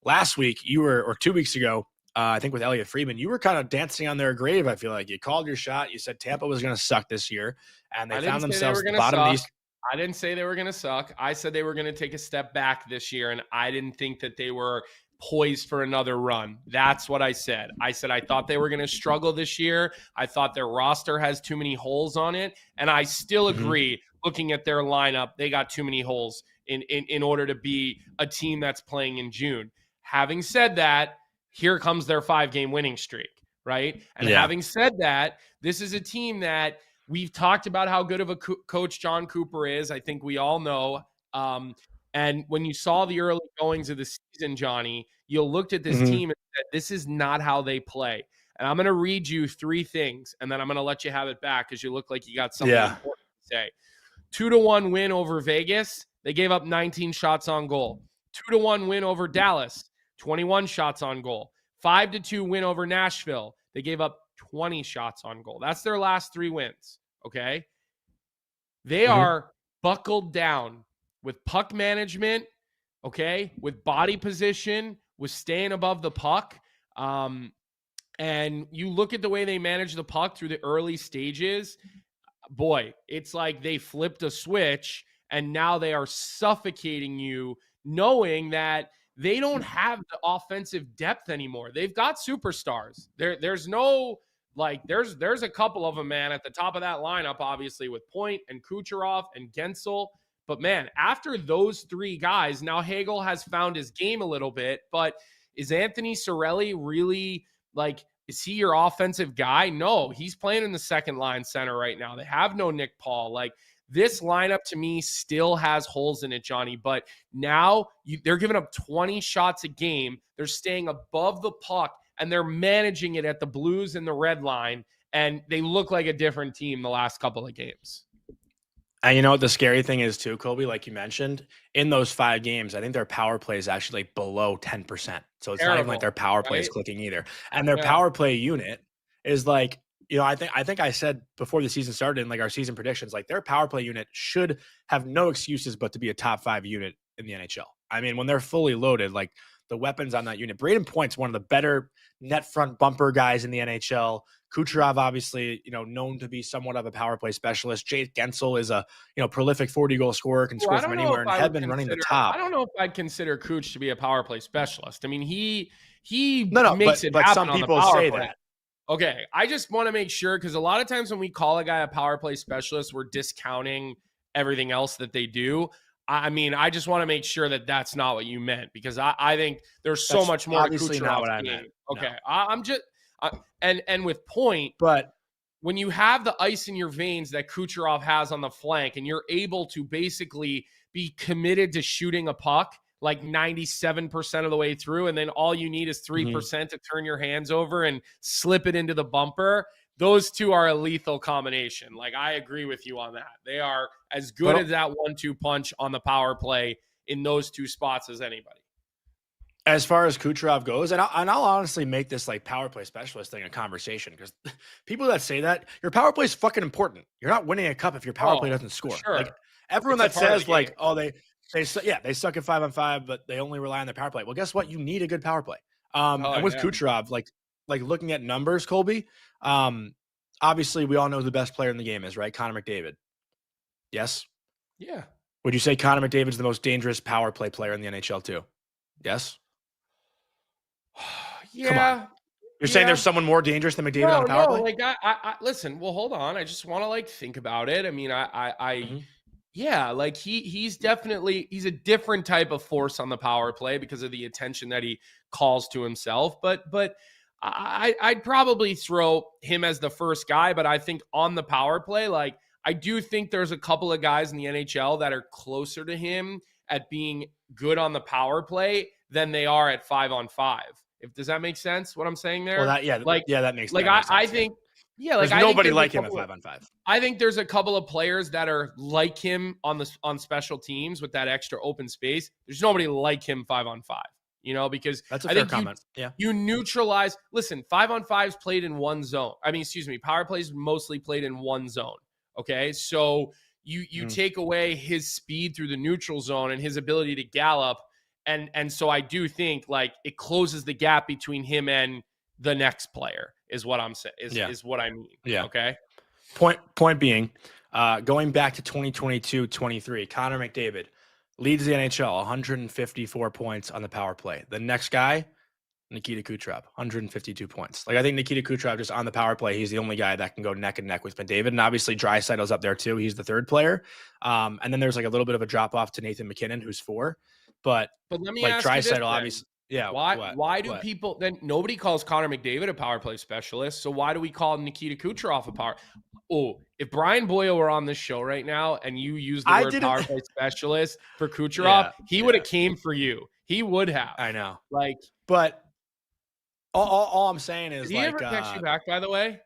last week or 2 weeks ago, I think with Elliot Friedman, you were kind of dancing on their grave. I feel like you called your shot. You said Tampa was going to suck this year, and they found themselves at the bottom of the East. I didn't say they were going to suck. I said they were going to take a step back this year, and I didn't think that they were poised for another run. That's what I said. I said I thought they were going to struggle this year. I thought their roster has too many holes on it, and I still agree. Looking at their lineup, they got too many holes in order to be a team that's playing in June. Having said that, here comes their 5-game winning streak, right? And having said that, this is a team that we've talked about how good of a coach John Cooper is. I think we all know. And when you saw the early goings of the season, Johnny, you looked at this team and said, this is not how they play. And I'm going to read you 3 things, and then I'm going to let you have it back because you look like you got something important to say. 2-1 win over Vegas. They gave up 19 shots on goal. 2-1 win over Dallas. 21 shots on goal. 5-2 win over Nashville. They gave up 20 shots on goal. That's their last 3 wins. Okay. They are buckled down with puck management, okay, with body position, with staying above the puck. And you look at the way they manage the puck through the early stages, boy, it's like they flipped a switch and now they are suffocating you, knowing that they don't have the offensive depth anymore. They've got superstars. There's no, like, there's a couple of them, man, at the top of that lineup, obviously, with Point and Kucherov and Gensel. But, man, after those 3 guys, now Hagel has found his game a little bit, but is Anthony Cirelli really, like, is he your offensive guy? No, he's playing in the second line center right now. They have no Nick Paul. Like, this lineup to me still has holes in it, Johnny, but now they're giving up 20 shots a game. They're staying above the puck, and they're managing it at the Blues and the red line, and they look like a different team the last couple of games. And you know what the scary thing is too, Colby, like you mentioned, in those 5 games, I think their power play is actually like below 10%. So it's not even like their power play is clicking either. And their power play unit is like, you know, I think I said before the season started in like our season predictions, like their power play unit should have no excuses but to be a top 5 unit in the NHL. I mean, when they're fully loaded, like the weapons on that unit, Braden Point's one of the better net front bumper guys in the NHL. Kucherov, obviously, you know, known to be somewhat of a power play specialist. Jake Gensel is a, you know, prolific 40-goal scorer, can score from anywhere, and had been running the top. I don't know if I'd consider Kuch to be a power play specialist. I mean, he makes it happen. But some people say that. Okay, I just want to make sure, because a lot of times when we call a guy a power play specialist, we're discounting everything else that they do. I mean, I just want to make sure that that's not what you meant, because I think there's so much more to Kucherov's game. Okay, no. I'm just and with Point, but when you have the ice in your veins that Kucherov has on the flank, and you're able to basically be committed to shooting a puck like 97% of the way through, and then all you need is 3% to turn your hands over and slip it into the bumper. Those two are a lethal combination. Like, I agree with you on that. They are as good as that 1-2 punch on the power play in those 2 spots as anybody. As far as Kucherov goes, and I'll honestly make this like power play specialist thing a conversation, because people that say that, your power play is fucking important. You're not winning a cup if your power play doesn't sure. Like everyone that says like, oh, they suck at 5-on-5, but they only rely on their power play. Well, guess what? You need a good power play. And with Kucherov, like looking at numbers, Colby, obviously we all know who the best player in the game is, right? Connor McDavid. Yes. Yeah. Would you say Connor McDavid's the most dangerous power play player in the NHL too? Yes. Yeah. Come on. You're saying there's someone more dangerous than McDavid on the power play? Like I listen. Well, hold on. I just want to like think about it. I mean, yeah, like he's a different type of force on the power play because of the attention that he calls to himself. But I'd probably throw him as the first guy. But I think on the power play, like I do think there's a couple of guys in the NHL that are closer to him at being good on the power play than they are at 5-on-5. Does that make sense? What I'm saying there? Well, that makes like that I sense, think. Yeah, like there's nobody like him at 5-on-5. I think there's a couple of players that are like him on special teams with that extra open space. There's nobody like him 5-on-5. You know, because that's a fair comment. You neutralize. Listen, 5-on-5's played in one zone. Power plays mostly played in one zone. Okay, so you take away his speed through the neutral zone and his ability to gallop, and so I do think like it closes the gap between him and the next player. Is what I'm saying. Is what I mean. Yeah. Okay. Point being, going back to 2022-23, Connor McDavid leads the NHL, 154 points on the power play. The next guy, Nikita Kucherov, 152 points. Like I think Nikita Kucherov just on the power play, he's the only guy that can go neck and neck with McDavid, and obviously Draisaitl's up there too. He's the third player, and then there's like a little bit of a drop off to Nathan MacKinnon, who's 4. But let me like ask you this, obviously. Yeah. Why do people then? Nobody calls Connor McDavid a power play specialist. So why do we call Nikita Kucherov a power? if Brian Boyle were on this show right now and you use the word power play specialist for Kucherov, he would have came for you. He would have. I know. Like, but all I'm saying is, did he ever text you back, by the way?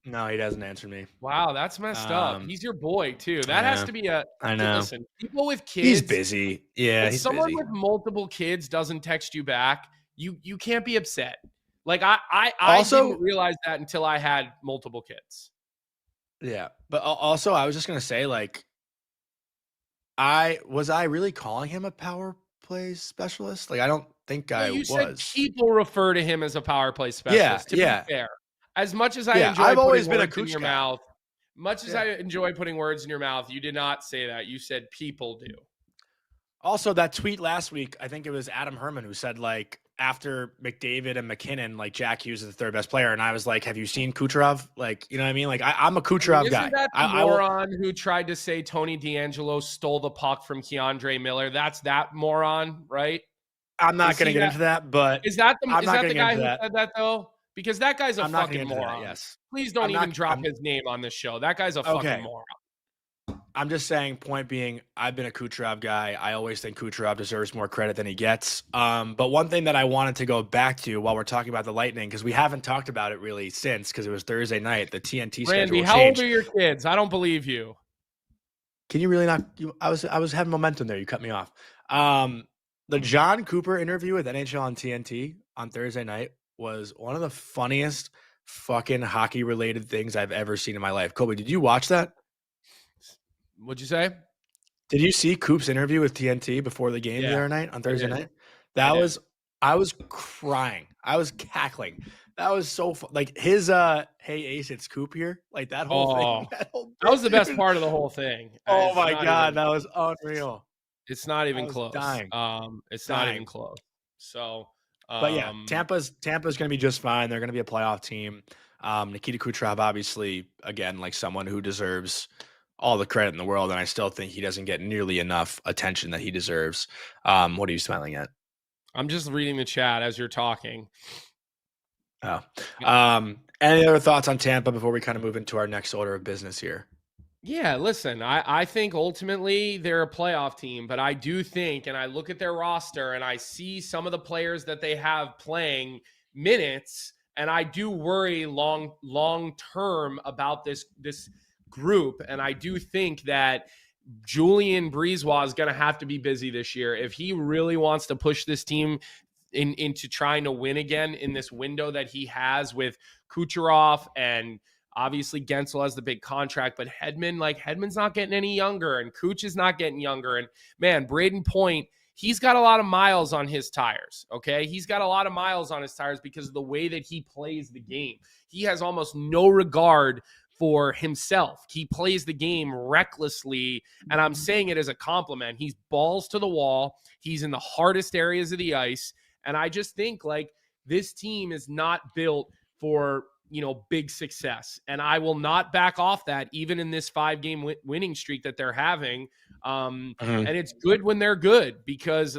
No, he doesn't answer me. Wow, that's messed up. He's your boy too. That has to be a. I know. Listen, people with kids. He's busy. Yeah, if someone with multiple kids doesn't text you back, you can't be upset. Like I didn't realize that until I had multiple kids. Yeah, but also I was just gonna say, like, I really calling him a power play specialist? Like, I don't think I was. Said people refer to him as a power play specialist. Yeah, to be fair, as much as I enjoy, I've always been a in your mouth. Much as I enjoy putting words in your mouth, you did not say that. You said people do. Also, that tweet last week, I think it was Adam Herman who said, like, after McDavid and McKinnon, like, Jack Hughes is the third best player. And I was like, have you seen Kucherov? Like, you know what I mean? Like, I'm a Kucherov guy. Isn't that the moron who tried to say Tony DeAngelo stole the puck from Keandre Miller? That's that moron, right? I'm not going to get into that, but is that the guy who said that, though? Because that guy's a fucking moron. Yes. Please don't even drop his name on this show. That guy's a fucking moron. I'm just saying, point being, I've been a Kucherov guy. I always think Kucherov deserves more credit than he gets. But one thing that I wanted to go back to while we're talking about the Lightning, because we haven't talked about it really since, because it was Thursday night, the TNT schedule Randy, changed. how old are your kids? I don't believe you. Can you really not? I was having momentum there. You cut me off. The John Cooper interview with NHL on TNT on Thursday night was one of the funniest fucking hockey-related things I've ever seen in my life. Colby, did you watch that? What'd you say? Did you see Coop's interview with TNT before the game the other night on Thursday night? I was crying. I was cackling. That was so fun. Like his hey Ace, it's Coop here. Like that whole thing. That was the best part of the whole thing. Oh my God, that was unreal. It's not even close. Dying. It's not even close. So but yeah, Tampa's gonna be just fine. They're gonna be a playoff team. Nikita Kucherov, obviously, again, like someone who deserves all the credit in the world, and I still think he doesn't get nearly enough attention that he deserves. What are you smiling at? I'm just reading the chat as you're talking. Oh. Any other thoughts on Tampa before we kind of move into our next order of business here? Yeah, listen, I think ultimately they're a playoff team, but I do think, and I look at their roster and I see some of the players that they have playing minutes, and I do worry long term about this group. And I do think that Julien Brisebois is going to have to be busy this year if he really wants to push this team into trying to win again in this window that he has with Kucherov, and obviously Gensel has the big contract, but Hedman's not getting any younger, and Kuch is not getting younger. And man, Braden Point, he's got a lot of miles on his tires. Okay. He's got a lot of miles on his tires because of the way that he plays the game. He has almost no regard for himself. He plays the game recklessly, and I'm saying it as a compliment. He's balls to the wall. He's in the hardest areas of the ice, and I just think like this team is not built for, big success, and I will not back off that even in this 5-game winning streak that they're having. And it's good when they're good because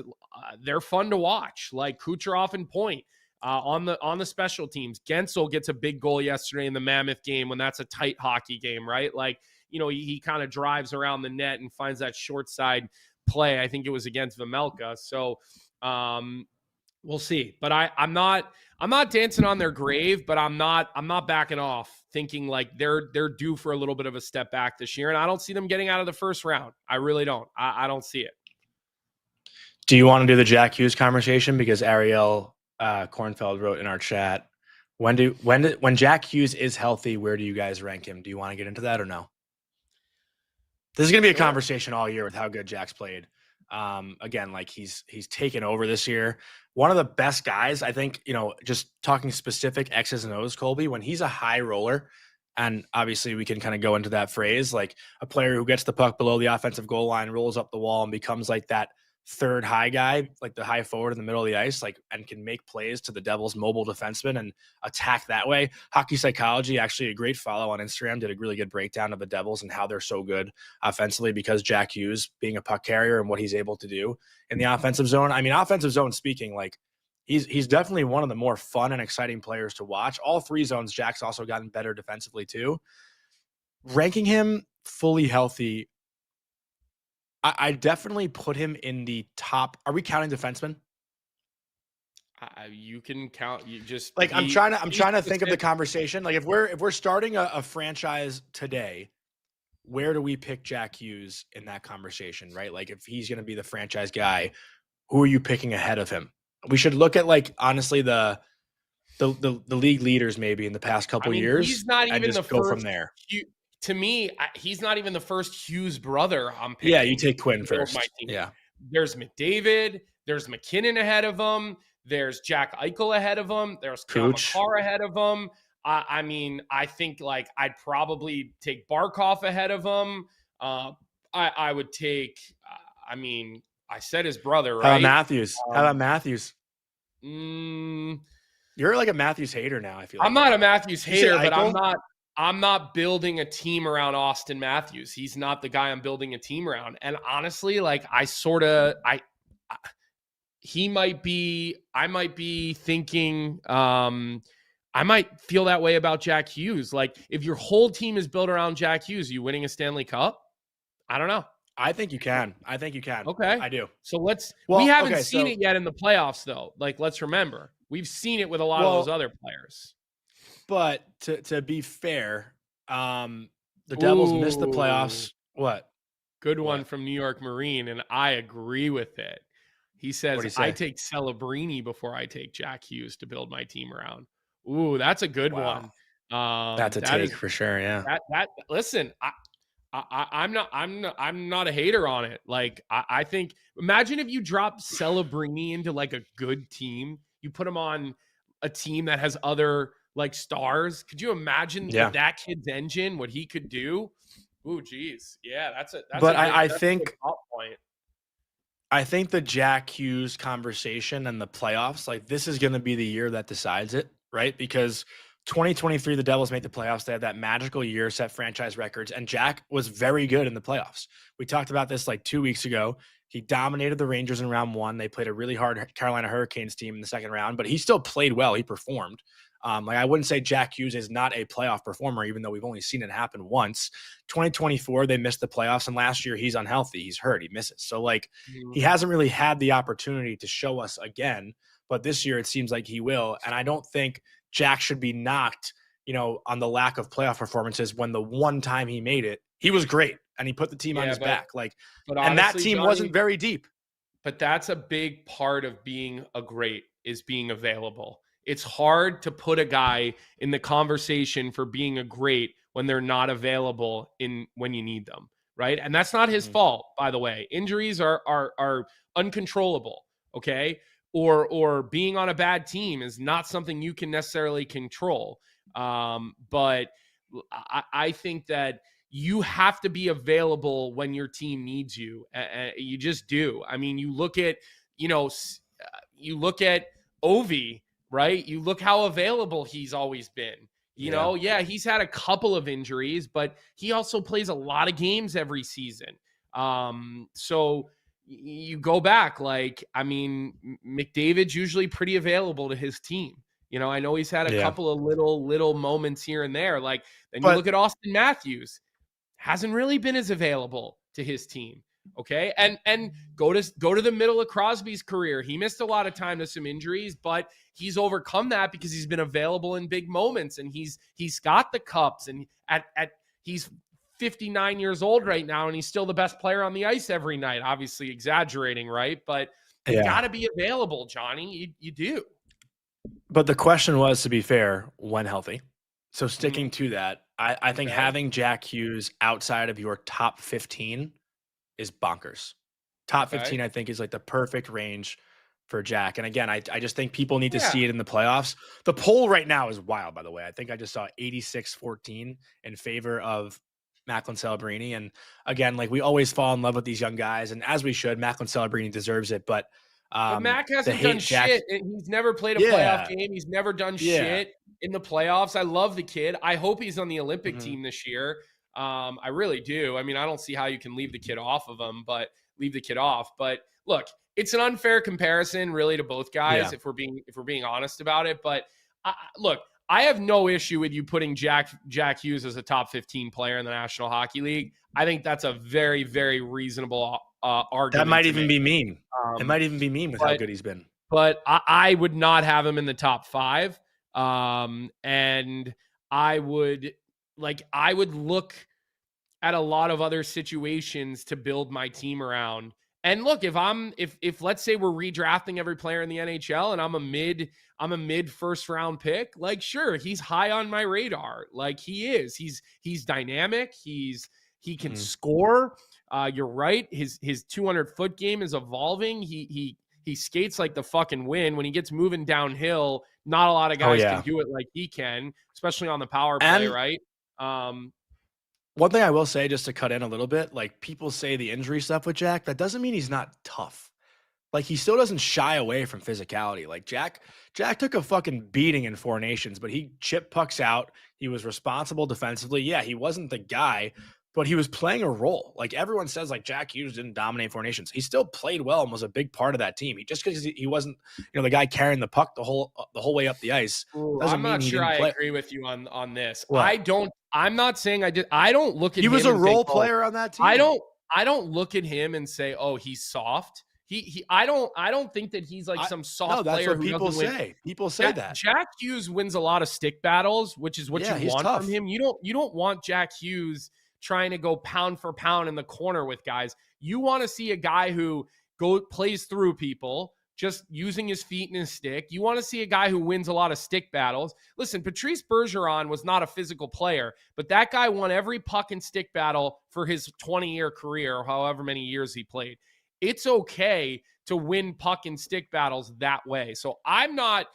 they're fun to watch, like Kucherov and Point. On the special teams, Gensel gets a big goal yesterday in the Mammoth game when that's a tight hockey game, right? Like, he kind of drives around the net and finds that short side play. I think it was against Vemelka. So we'll see. But I'm not dancing on their grave, but I'm not backing off thinking like they're due for a little bit of a step back this year. And I don't see them getting out of the first round. I really don't. I don't see it. Do you want to do the Jack Hughes conversation? Because Ariel Kornfeld wrote in our chat, when Jack Hughes is healthy, where do you guys rank him? Do you want to get into that or no? This is going to be a conversation all year with how good Jack's played. Again, like he's taken over this year. One of the best guys, I think, just talking specific X's and O's, Colby, when he's a high roller, and obviously we can kind of go into that phrase, like a player who gets the puck below the offensive goal line, rolls up the wall and becomes like that third high guy, like the high forward in the middle of the ice, like, and can make plays to the Devils' mobile defenseman and attack that way. Hockey Psychology, actually a great follow on Instagram, did a really good breakdown of the Devils and how they're so good offensively because Jack Hughes being a puck carrier and what he's able to do in the offensive zone. I mean, offensive zone speaking, like he's definitely one of the more fun and exciting players to watch. All three zones, Jack's also gotten better defensively too. ranking him fully healthy, I definitely put him in the top. Are we counting defensemen? You can count. You just like I'm trying to think of the conversation. Like if we're starting a franchise today, where do we pick Jack Hughes in that conversation, right? Like if he's going to be the franchise guy, who are you picking ahead of him? We should look at like honestly the league leaders maybe in the past couple years. He's not even and just the go first from there. To me, he's not even the first Hughes brother I'm picking. Yeah, you take Quinn first. Yeah. There's McDavid. There's McKinnon ahead of him. There's Jack Eichel ahead of him. There's Cale Makar ahead of him. I mean, I think like I'd probably take Barkov ahead of him. I would take. I mean, I said his brother, right? How about Matthews? How about Matthews? You're like a Matthews hater now. I feel. I'm not a Matthews hater, but I'm not building a team around Austin Matthews. He's not the guy I'm building a team around. And honestly, like I might be thinking, I might feel that way about Jack Hughes. Like if your whole team is built around Jack Hughes, are you winning a Stanley Cup? I don't know. I think you can. Okay. I do. So we haven't seen it yet in the playoffs though. Like let's remember, we've seen it with a lot of those other players. But to be fair, the Devils missed the playoffs. What? Good one from New York Marine, and I agree with it. He says, I take Celebrini before I take Jack Hughes to build my team around. Ooh, that's a good one. That's a take for sure. Yeah. Listen, I'm not a hater on it. Like I think, imagine if you drop Celebrini into like a good team, you put him on a team that has other like stars. Could you imagine that kid's engine, what he could do? Ooh, geez. Yeah, I think top point. I think the Jack Hughes conversation and the playoffs, like this is going to be the year that decides it, right? Because 2023, the Devils made the playoffs. They had that magical year, set franchise records, and Jack was very good in the playoffs. We talked about this like 2 weeks ago. He dominated the Rangers in round one. They played a really hard Carolina Hurricanes team in the second round, but he still played well. He performed. Like I wouldn't say Jack Hughes is not a playoff performer, even though we've only seen it happen once. 2024, they missed the playoffs, and last year he's unhealthy. He's hurt. He misses. So like he hasn't really had the opportunity to show us again, but this year it seems like he will. And I don't think Jack should be knocked, on the lack of playoff performances when the one time he made it, he was great and he put the team on his back. Like, but honestly, and that team wasn't very deep. But that's a big part of being a great is being available. It's hard to put a guy in the conversation for being a great when they're not available when you need them, right? And that's not his fault, by the way. Injuries are uncontrollable, okay? Or being on a bad team is not something you can necessarily control. But I think that you have to be available when your team needs you. You just do. I mean, you look at Ovi, right? You look how available he's always been. He's had a couple of injuries, but he also plays a lot of games every season. So you go back, like, I mean, McDavid's usually pretty available to his team. I know he's had a couple of little moments here and there. Like, then you look at Austin Matthews, hasn't really been as available to his team. Okay. And go to the middle of Crosby's career. He missed a lot of time to some injuries, but he's overcome that because he's been available in big moments, and he's got the cups, and he's 59 years old right now, and he's still the best player on the ice every night. Obviously exaggerating, right? But you got to be available, Johnny. You do. But the question was, to be fair, when healthy. So sticking to that, I think having Jack Hughes outside of your top 15 is bonkers. Top 15, I think, is like the perfect range for Jack. And again, I just think people need to see it in the playoffs. The poll right now is wild, by the way. I think I just saw 86-14 in favor of Macklin Celebrini. And again, like we always fall in love with these young guys, and as we should. Macklin Celebrini deserves it, but Mac hasn't done shit. He's never played a playoff game. He's never done shit in the playoffs. I love the kid. I hope he's on the Olympic team this year. I really do. I mean, I don't see how you can leave the kid off of him, but leave the kid off. But look, it's an unfair comparison really to both guys if we're being honest about it. But look, I have no issue with you putting Jack Hughes as a top 15 player in the National Hockey League. I think that's a very, very reasonable argument. That might even be mean. It might even be mean with how good he's been. But I would not have him in the top 5. And I would look at a lot of other situations to build my team around. And look, if let's say we're redrafting every player in the NHL and I'm a mid first round pick, like, sure, he's high on my radar. Like, he is. He's dynamic. He can score. You're right. His 200-foot game is evolving. He skates like the fucking wind. When he gets moving downhill, not a lot of guys can do it like he can, especially on the power play, right? One thing I will say, just to cut in a little bit, like, people say the injury stuff with Jack, that doesn't mean he's not tough. Like, he still doesn't shy away from physicality. Like, Jack took a fucking beating in 4 Nations, but he chipped pucks out. He was responsible defensively. Yeah, he wasn't the guy, but he was playing a role. Like, everyone says, like, Jack Hughes didn't dominate 4 Nations. He still played well and was a big part of that team. Just because he wasn't, the guy carrying the puck the whole way up the ice. I'm not sure I agree with you on this. What? I'm not saying I did. I don't look at him. He was a role player on that team. I don't look at him and say, oh, he's soft. I don't think that he's like some soft player. No, that's what people say. People say that. Jack Hughes wins a lot of stick battles, which is what you want tough from him. You don't want Jack Hughes trying to go pound for pound in the corner with guys. You want to see a guy who plays through people, just using his feet and his stick. You want to see a guy who wins a lot of stick battles. Listen, Patrice Bergeron was not a physical player, but that guy won every puck and stick battle for his 20-year career, or however many years he played. It's okay to win puck and stick battles that way. So I'm not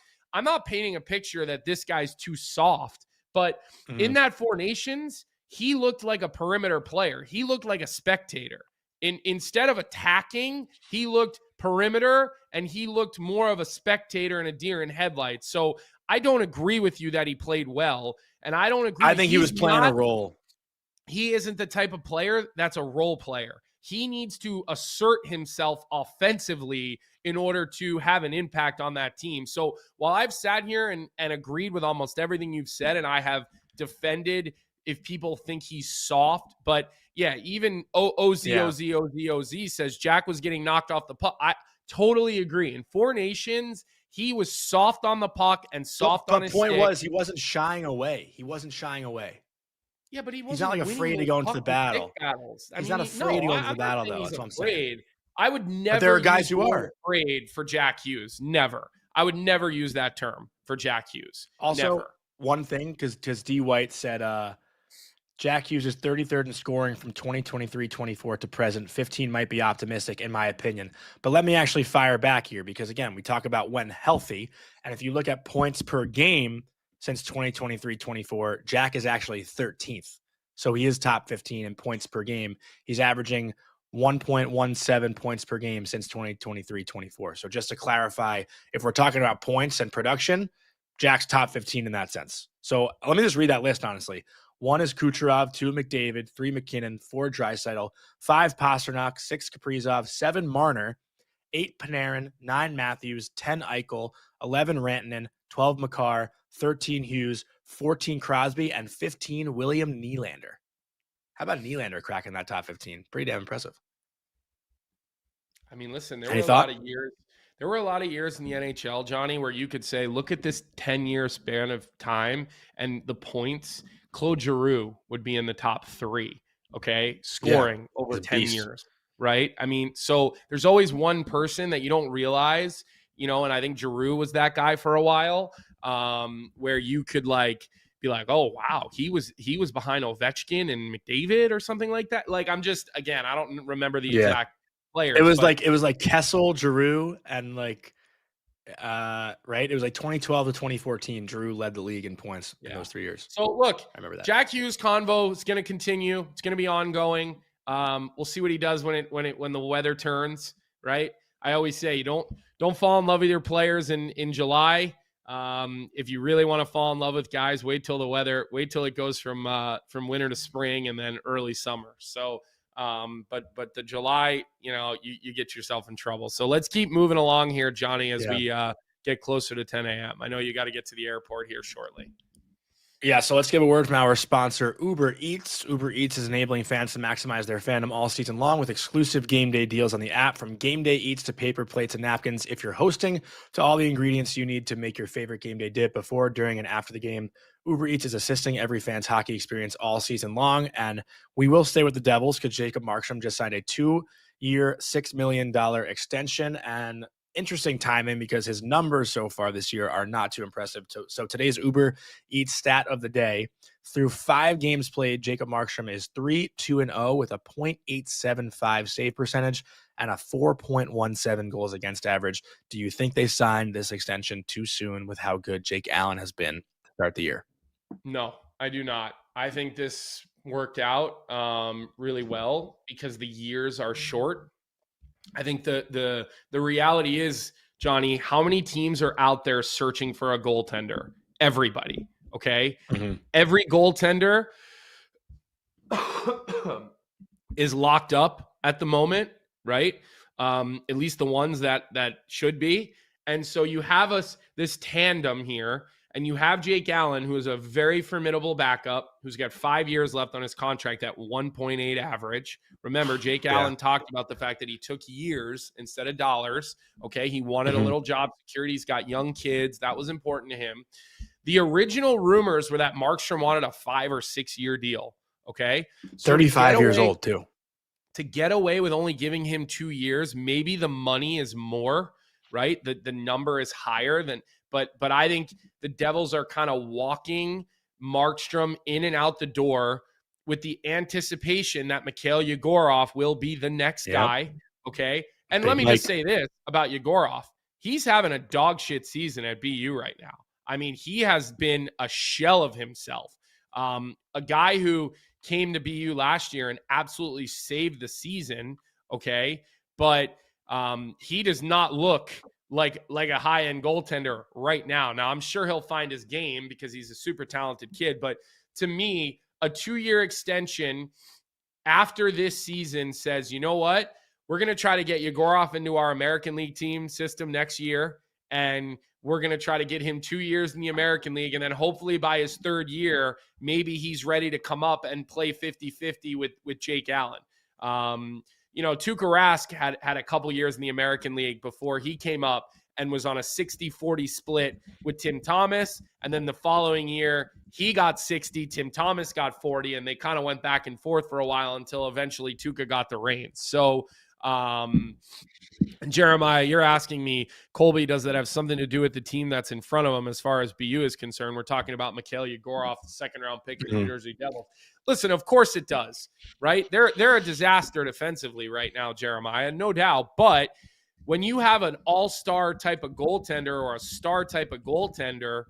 painting a picture that this guy's too soft, but in that 4 Nations, he looked like a perimeter player. He looked like a spectator. Instead of attacking, he looked perimeter, and he looked more of a spectator and a deer in headlights. So I don't agree with you that he played well, and I don't agree. I think he was playing a role. He isn't the type of player that's a role player. He needs to assert himself offensively in order to have an impact on that team. So while I've sat here and agreed with almost everything you've said, and I have defended if people think he's soft, but yeah, even OZ says Jack was getting knocked off the puck. I totally agree. In 4 Nations, he was soft on the puck and soft on his stick. The point was, he wasn't shying away. Yeah, but he's not like afraid to go into the battle. He's not afraid to go into the battle, though. That's what I'm saying. I would never. But there are guys who are afraid for Jack Hughes. Never. I would never use that term for Jack Hughes. Also, never. One thing, because D. White said Jack Hughes is 33rd in scoring from 2023-24 to present. 15 might be optimistic, in my opinion. But let me actually fire back here, because, again, we talk about when healthy. And if you look at points per game since 2023-24, Jack is actually 13th. So he is top 15 in points per game. He's averaging 1.17 points per game since 2023-24. So just to clarify, if we're talking about points and production, Jack's top 15 in that sense. So let me just read that list, honestly. 1 is Kucherov, 2 McDavid, 3 McKinnon, 4 Draisaitl, 5 Pasternak, 6 Kaprizov, 7 Marner, 8 Panarin, 9 Matthews, 10 Eichel, 11 Rantanen, 12 Makar, 13 Hughes, 14 Crosby, and 15 William Nylander. How about Nylander cracking that top 15? Pretty damn impressive. I mean, listen, there were a lot of years in the NHL, Johnny, where you could say, look at this 10-year span of time and the points. Claude Giroux would be in the top 3, okay, scoring over 10 years, right? I mean, so there's always one person that you don't realize, and I think Giroux was that guy for a while, where you could be like, oh, wow, he was behind Ovechkin and McDavid or something like that. Like, I don't remember the exact players. It was like Kessel, Giroux, and right? It was like 2012 to 2014. Giroux led the league in points in those 3 years. So look, I remember that. Jack Hughes convo is going to continue. It's going to be ongoing. We'll see what he does when the weather turns. Right? I always say, don't fall in love with your players in July. If you really want to fall in love with guys, wait till it goes from winter to spring and then early summer. So. But the July, you get yourself in trouble. So let's keep moving along here, Johnny, as we get closer to 10 a.m. I know you got to get to the airport here shortly. Yeah, so let's give a word from our sponsor, Uber Eats. Uber Eats is enabling fans to maximize their fandom all season long with exclusive game day deals on the app, from game day eats to paper plates and napkins. If you're hosting, to all the ingredients you need to make your favorite game day dip before, during, and after the game. Uber Eats is assisting every fan's hockey experience all season long, and we will stay with the Devils because Jacob Markstrom just signed a 2-year, $6 million extension, and interesting timing because his numbers so far this year are not too impressive. So today's Uber Eats stat of the day: through 5 games played, Jacob Markstrom is 3-2-0 with a .875 save percentage and a 4.17 goals against average. Do you think they signed this extension too soon with how good Jake Allen has been to start the year? No, I do not. I think this worked out really well because the years are short. I think the reality is, Jonny, how many teams are out there searching for a goaltender? Everybody. Okay. Mm-hmm. Every goaltender is locked up at the moment, right? At least the ones that should be. And so you have this tandem here, and you have Jake Allen, who is a very formidable backup, who's got 5 years left on his contract at 1.8 average. Remember, Jake Allen talked about the fact that he took years instead of dollars. Okay, he wanted a little job security. He's got young kids. That was important to him. The original rumors were that Markstrom wanted a 5 or 6 year deal. Okay, so 35 years old too. To get away with only giving him 2 years, maybe the money is more, right? The number is higher than, but I think the Devils are kind of walking Markstrom in and out the door with the anticipation that Mikhail Yegorov will be the next guy. Okay. And let me just say this about Yegorov. He's having a dog shit season at BU right now. I mean, he has been a shell of himself. A guy who came to BU last year and absolutely saved the season. Okay. But he does not look like a high-end goaltender right now. Now, I'm sure he'll find his game because he's a super talented kid. But to me, a 2-year extension after this season says, you know what? We're going to try to get Yegorov into our American League team system next year. And we're going to try to get him 2 years in the American League. And then hopefully by his 3rd year, maybe he's ready to come up and play 50-50 with Jake Allen. Tuukka Rask had a couple years in the American League before he came up and was on a 60-40 split with Tim Thomas. And then the following year, he got 60, Tim Thomas got 40, and they kind of went back and forth for a while until eventually Tuukka got the reins. So, Jeremiah, you're asking me, Colby, does that have something to do with the team that's in front of him as far as BU is concerned? We're talking about Mikhail Yegorov, the 2nd-round pick of the New Jersey Devils. Listen, of course it does, right? They're a disaster defensively right now, Jeremiah, no doubt. But when you have an all-star type of goaltender or a star type of goaltender,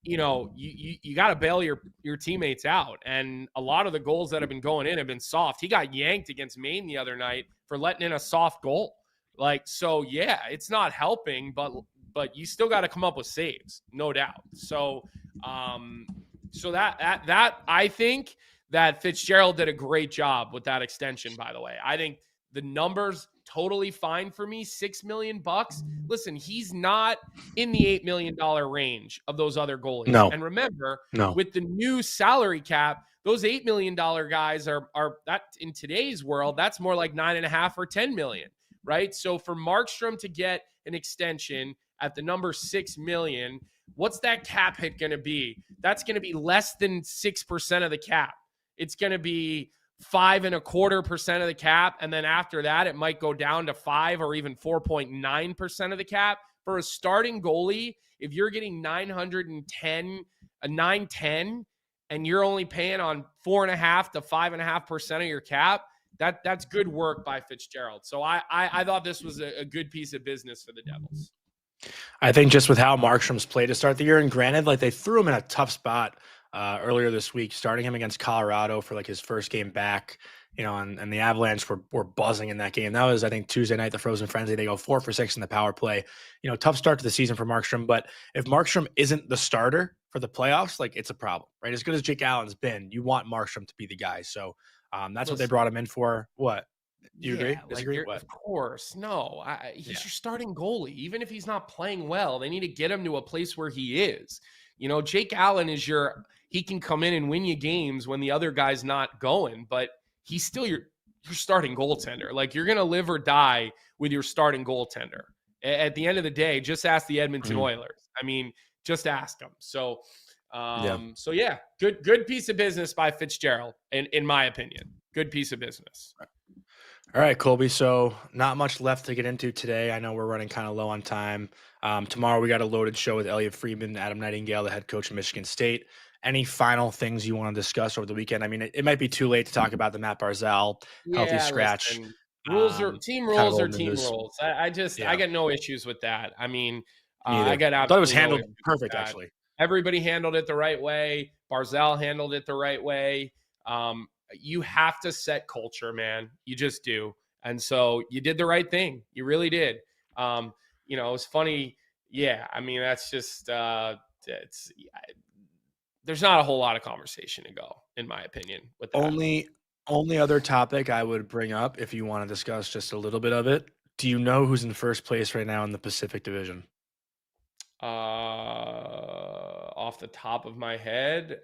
you got to bail your teammates out. And a lot of the goals that have been going in have been soft. He got yanked against Maine the other night for letting in a soft goal. Yeah, it's not helping, but you still got to come up with saves, no doubt. So that I think that Fitzgerald did a great job with that extension, by the way. I think the numbers totally fine for me. $6 million. Listen, he's not in the $8 million range of those other goalies. No. And remember, with the new salary cap, those $8 million guys are that in today's world, that's more like 9.5 or 10 million, right? So for Markstrom to get an extension at the number $6 million, what's that cap hit going to be? That's going to be less than 6% of the cap. It's going to be 5.25% of the cap. And then after that, it might go down to 5 or even 4.9% of the cap. For a starting goalie, if you're getting 910 and you're only paying on 4.5 to 5.5% of your cap, that's good work by Fitzgerald. So I thought this was a good piece of business for the Devils. I think just with how Markstrom's played to start the year, and granted, they threw him in a tough spot earlier this week, starting him against Colorado for his first game back, and the Avalanche were buzzing in that game. That was, I think, Tuesday night, the Frozen Frenzy. They go 4 for 6 in the power play. Tough start to the season for Markstrom. But if Markstrom isn't the starter for the playoffs, it's a problem, right? As good as Jake Allen's been, you want Markstrom to be the guy. So that's what they brought him in for. What? Do you agree? Disagree? What? Of course. No, he's your starting goalie. Even if he's not playing well, they need to get him to a place where he is. Jake Allen he can come in and win you games when the other guy's not going, but he's still your starting goaltender. Like, you're going to live or die with your starting goaltender. At the end of the day, just ask the Edmonton Oilers. I mean, just ask them. So, good piece of business by Fitzgerald, in my opinion. Good piece of business. All right, Colby. So not much left to get into today. I know we're running kind of low on time. Tomorrow we got a loaded show with Elliot Friedman, Adam Nightingale, the head coach of Michigan State. Any final things you want to discuss over the weekend? I mean, it might be too late to talk about the Matt Barzal healthy scratch. Listen, rules are team rules. I got no issues with that. I mean, I thought it was handled perfect, actually. Everybody handled it the right way. Barzal handled it the right way. You have to set culture, man. You just do. And so you did the right thing. You really did. It was funny. Yeah. I mean, that's just, there's not a whole lot of conversation to go, in my opinion, with that. Only other topic I would bring up, if you want to discuss just a little bit of it. Do you know who's in first place right now in the Pacific Division? Off the top of my head,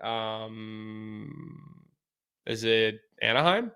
is it Anaheim?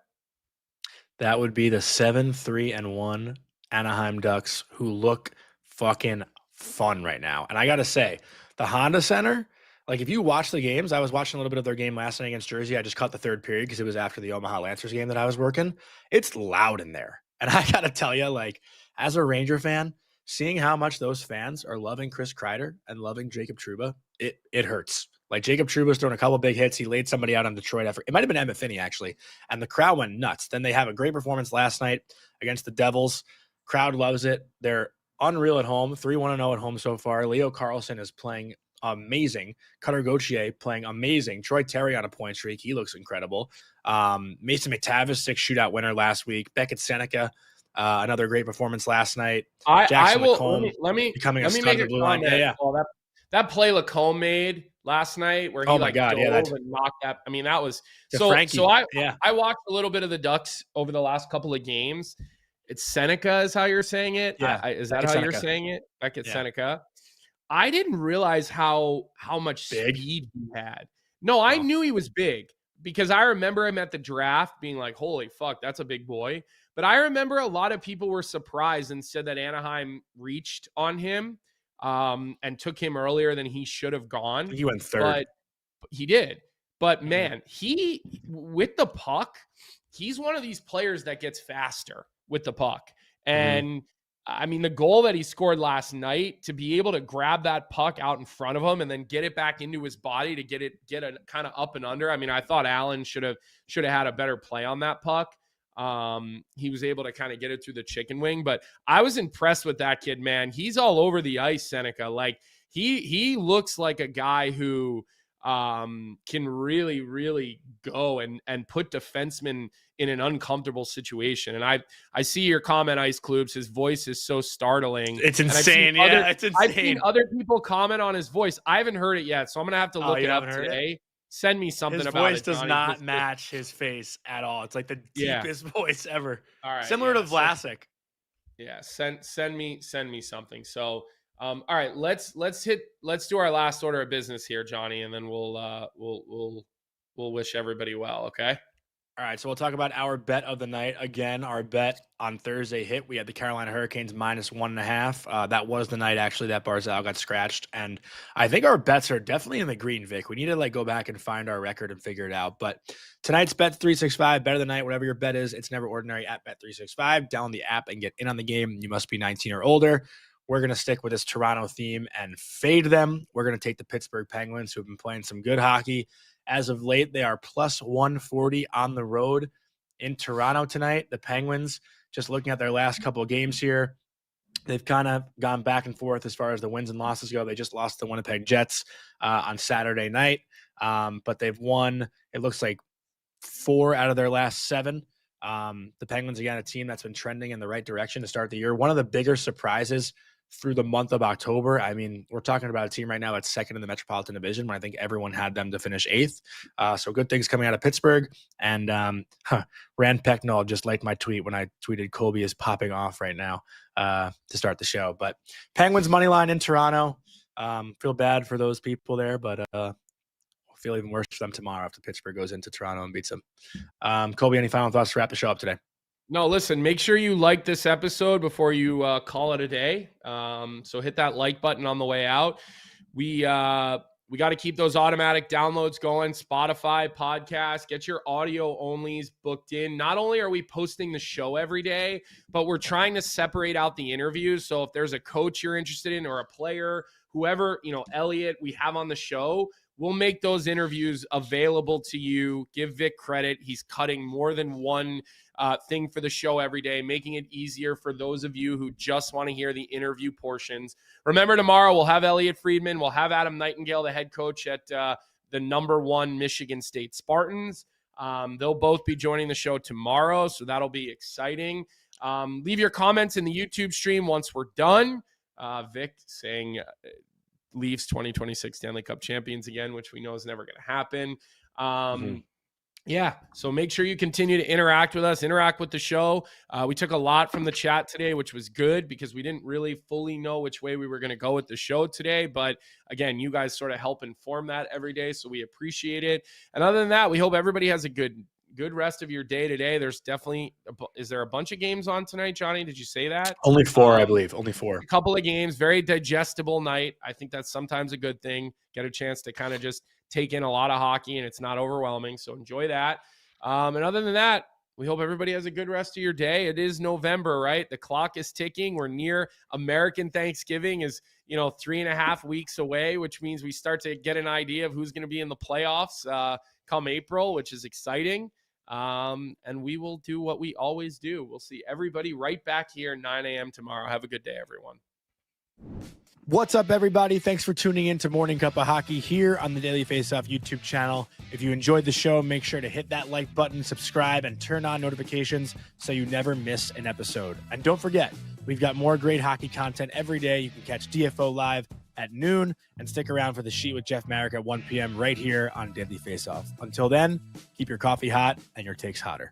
That would be the 7-3-1 Anaheim Ducks, who look fucking fun right now. And I got to say, the Honda Center, like, if you watch the games, I was watching a little bit of their game last night against Jersey. I just caught the third period because it was after the Omaha Lancers game that I was working. It's loud in there. And I got to tell you, like, as a Ranger fan, seeing how much those fans are loving Chris Kreider and loving Jacob Trouba, it hurts. Like, Jacob Trouba's thrown a couple big hits. He laid somebody out on Detroit after. It might have been Emmett Finney, actually. And the crowd went nuts. Then they have a great performance last night against the Devils. Crowd loves it. They're unreal at home. 3-1-0 at home so far. Leo Carlsson is playing amazing. Cutter Gauthier playing amazing. Troy Terry on a point streak. He looks incredible. Mason McTavish, 6 shootout winner last week. Beckett Seneca, another great performance last night. Jackson Lacombe let me becoming a make stud a of the blue line. Yeah. That play Lacombe made last night where he dove and knocked that. I mean, that was Frankie. I watched a little bit of the Ducks over the last couple of games. It's Seneca is how you're saying it. Yeah. Is that how you're saying it? Beckett Seneca. I didn't realize how much speed he had. No, I knew he was big because I remember him at the draft being like, holy fuck, that's a big boy. But I remember a lot of people were surprised and said that Anaheim reached on him and took him earlier than he should have gone. He went third. But he did. But man, he, with the puck, he's one of these players that gets faster with the puck. And I mean, the goal that he scored last night, to be able to grab that puck out in front of him and then get it back into his body to get a kind of up and under. I mean, I thought Allen should have had a better play on that puck. He was able to kind of get it through the chicken wing, but I was impressed with that kid, man. He's all over the ice, Seneca. Like, he looks like a guy who can really, really go and put defensemen in an uncomfortable situation. And I see your comment, Ice Clubs. His voice is so startling. It's insane. It's insane. I've seen other people comment on his voice. I haven't heard it yet, so I'm going to have to look it up today. Send me something about it. His voice does not match his face at all. It's like the deepest voice ever. All right. Similar to Vlasic. Send me something. So, all right, let's do our last order of business here, Johnny, and then we'll wish everybody well. Okay. All right, so we'll talk about our bet of the night. Again, our bet on Thursday hit. We had the Carolina Hurricanes -1.5. That was the night, actually, that Barzal got scratched. And I think our bets are definitely in the green, Vic. We need to go back and find our record and figure it out. But tonight's Bet365, bet of the night, whatever your bet is, it's never ordinary at Bet365. Download the app and get in on the game. You must be 19 or older. We're going to stick with this Toronto theme and fade them. We're going to take the Pittsburgh Penguins, who have been playing some good hockey. As of late, they are +140 on the road in Toronto tonight. The Penguins, just looking at their last couple of games here, they've kind of gone back and forth as far as the wins and losses go. They just lost the Winnipeg Jets on Saturday night, but they've won, it looks like, 4 out of their last 7. The Penguins, again, a team that's been trending in the right direction to start the year. One of the bigger surprises through the month of October. I mean, we're talking about a team right now that's second in the Metropolitan Division when I think everyone had them to finish 8th. So good things coming out of Pittsburgh. And Rand Pecknold just liked my tweet when I tweeted Colby is popping off right now to start the show. But Penguins money line in Toronto. Feel bad for those people there, but I'll feel even worse for them tomorrow after Pittsburgh goes into Toronto and beats them. Colby, any final thoughts to wrap the show up today? No, listen, make sure you like this episode before you call it a day. So hit that like button on the way out. We got to keep those automatic downloads going. Spotify, podcast, get your audio onlys booked in. Not only are we posting the show every day, but we're trying to separate out the interviews. So if there's a coach you're interested in or a player, whoever, Elliot we have on the show, we'll make those interviews available to you. Give Vic credit. He's cutting more than one thing for the show every day, making it easier for those of you who just want to hear the interview portions. Remember, tomorrow we'll have Elliot Friedman. We'll have Adam Nightingale, the head coach at the #1 Michigan State Spartans. They'll both be joining the show tomorrow, so that'll be exciting. Leave your comments in the YouTube stream once we're done. Vic saying Leafs 2026 Stanley Cup champions again, which we know is never going to happen. Yeah, so make sure you continue to interact with us, interact with the show. We took a lot from the chat today, which was good because we didn't really fully know which way we were going to go with the show today. But again, you guys sort of help inform that every day, so we appreciate it. And other than that, we hope everybody has a good rest of your day today. There's definitely is there a bunch of games on tonight, Johnny? Did you say that? Only 4, I believe. Only 4. A couple of games, very digestible night. I think that's sometimes a good thing. Get a chance to kind of just take in a lot of hockey and it's not overwhelming. So enjoy that. And other than that, we hope everybody has a good rest of your day. It is November, right? The clock is ticking. We're near American Thanksgiving is, 3.5 weeks away, which means we start to get an idea of who's going to be in the playoffs come April, which is exciting. And we will do what we always do. We'll see everybody right back here 9 a.m. tomorrow. Have a good day, everyone. What's up, everybody? Thanks for tuning in to Morning Cup of Hockey here on the Daily Faceoff YouTube channel. If you enjoyed the show, make sure to hit that like button, subscribe, and turn on notifications so you never miss an episode. And don't forget, we've got more great hockey content every day. You can catch DFO live at noon and stick around for the Sheet with Jeff Marek at 1 p.m. right here on Daily Faceoff. Until then, keep your coffee hot and your takes hotter.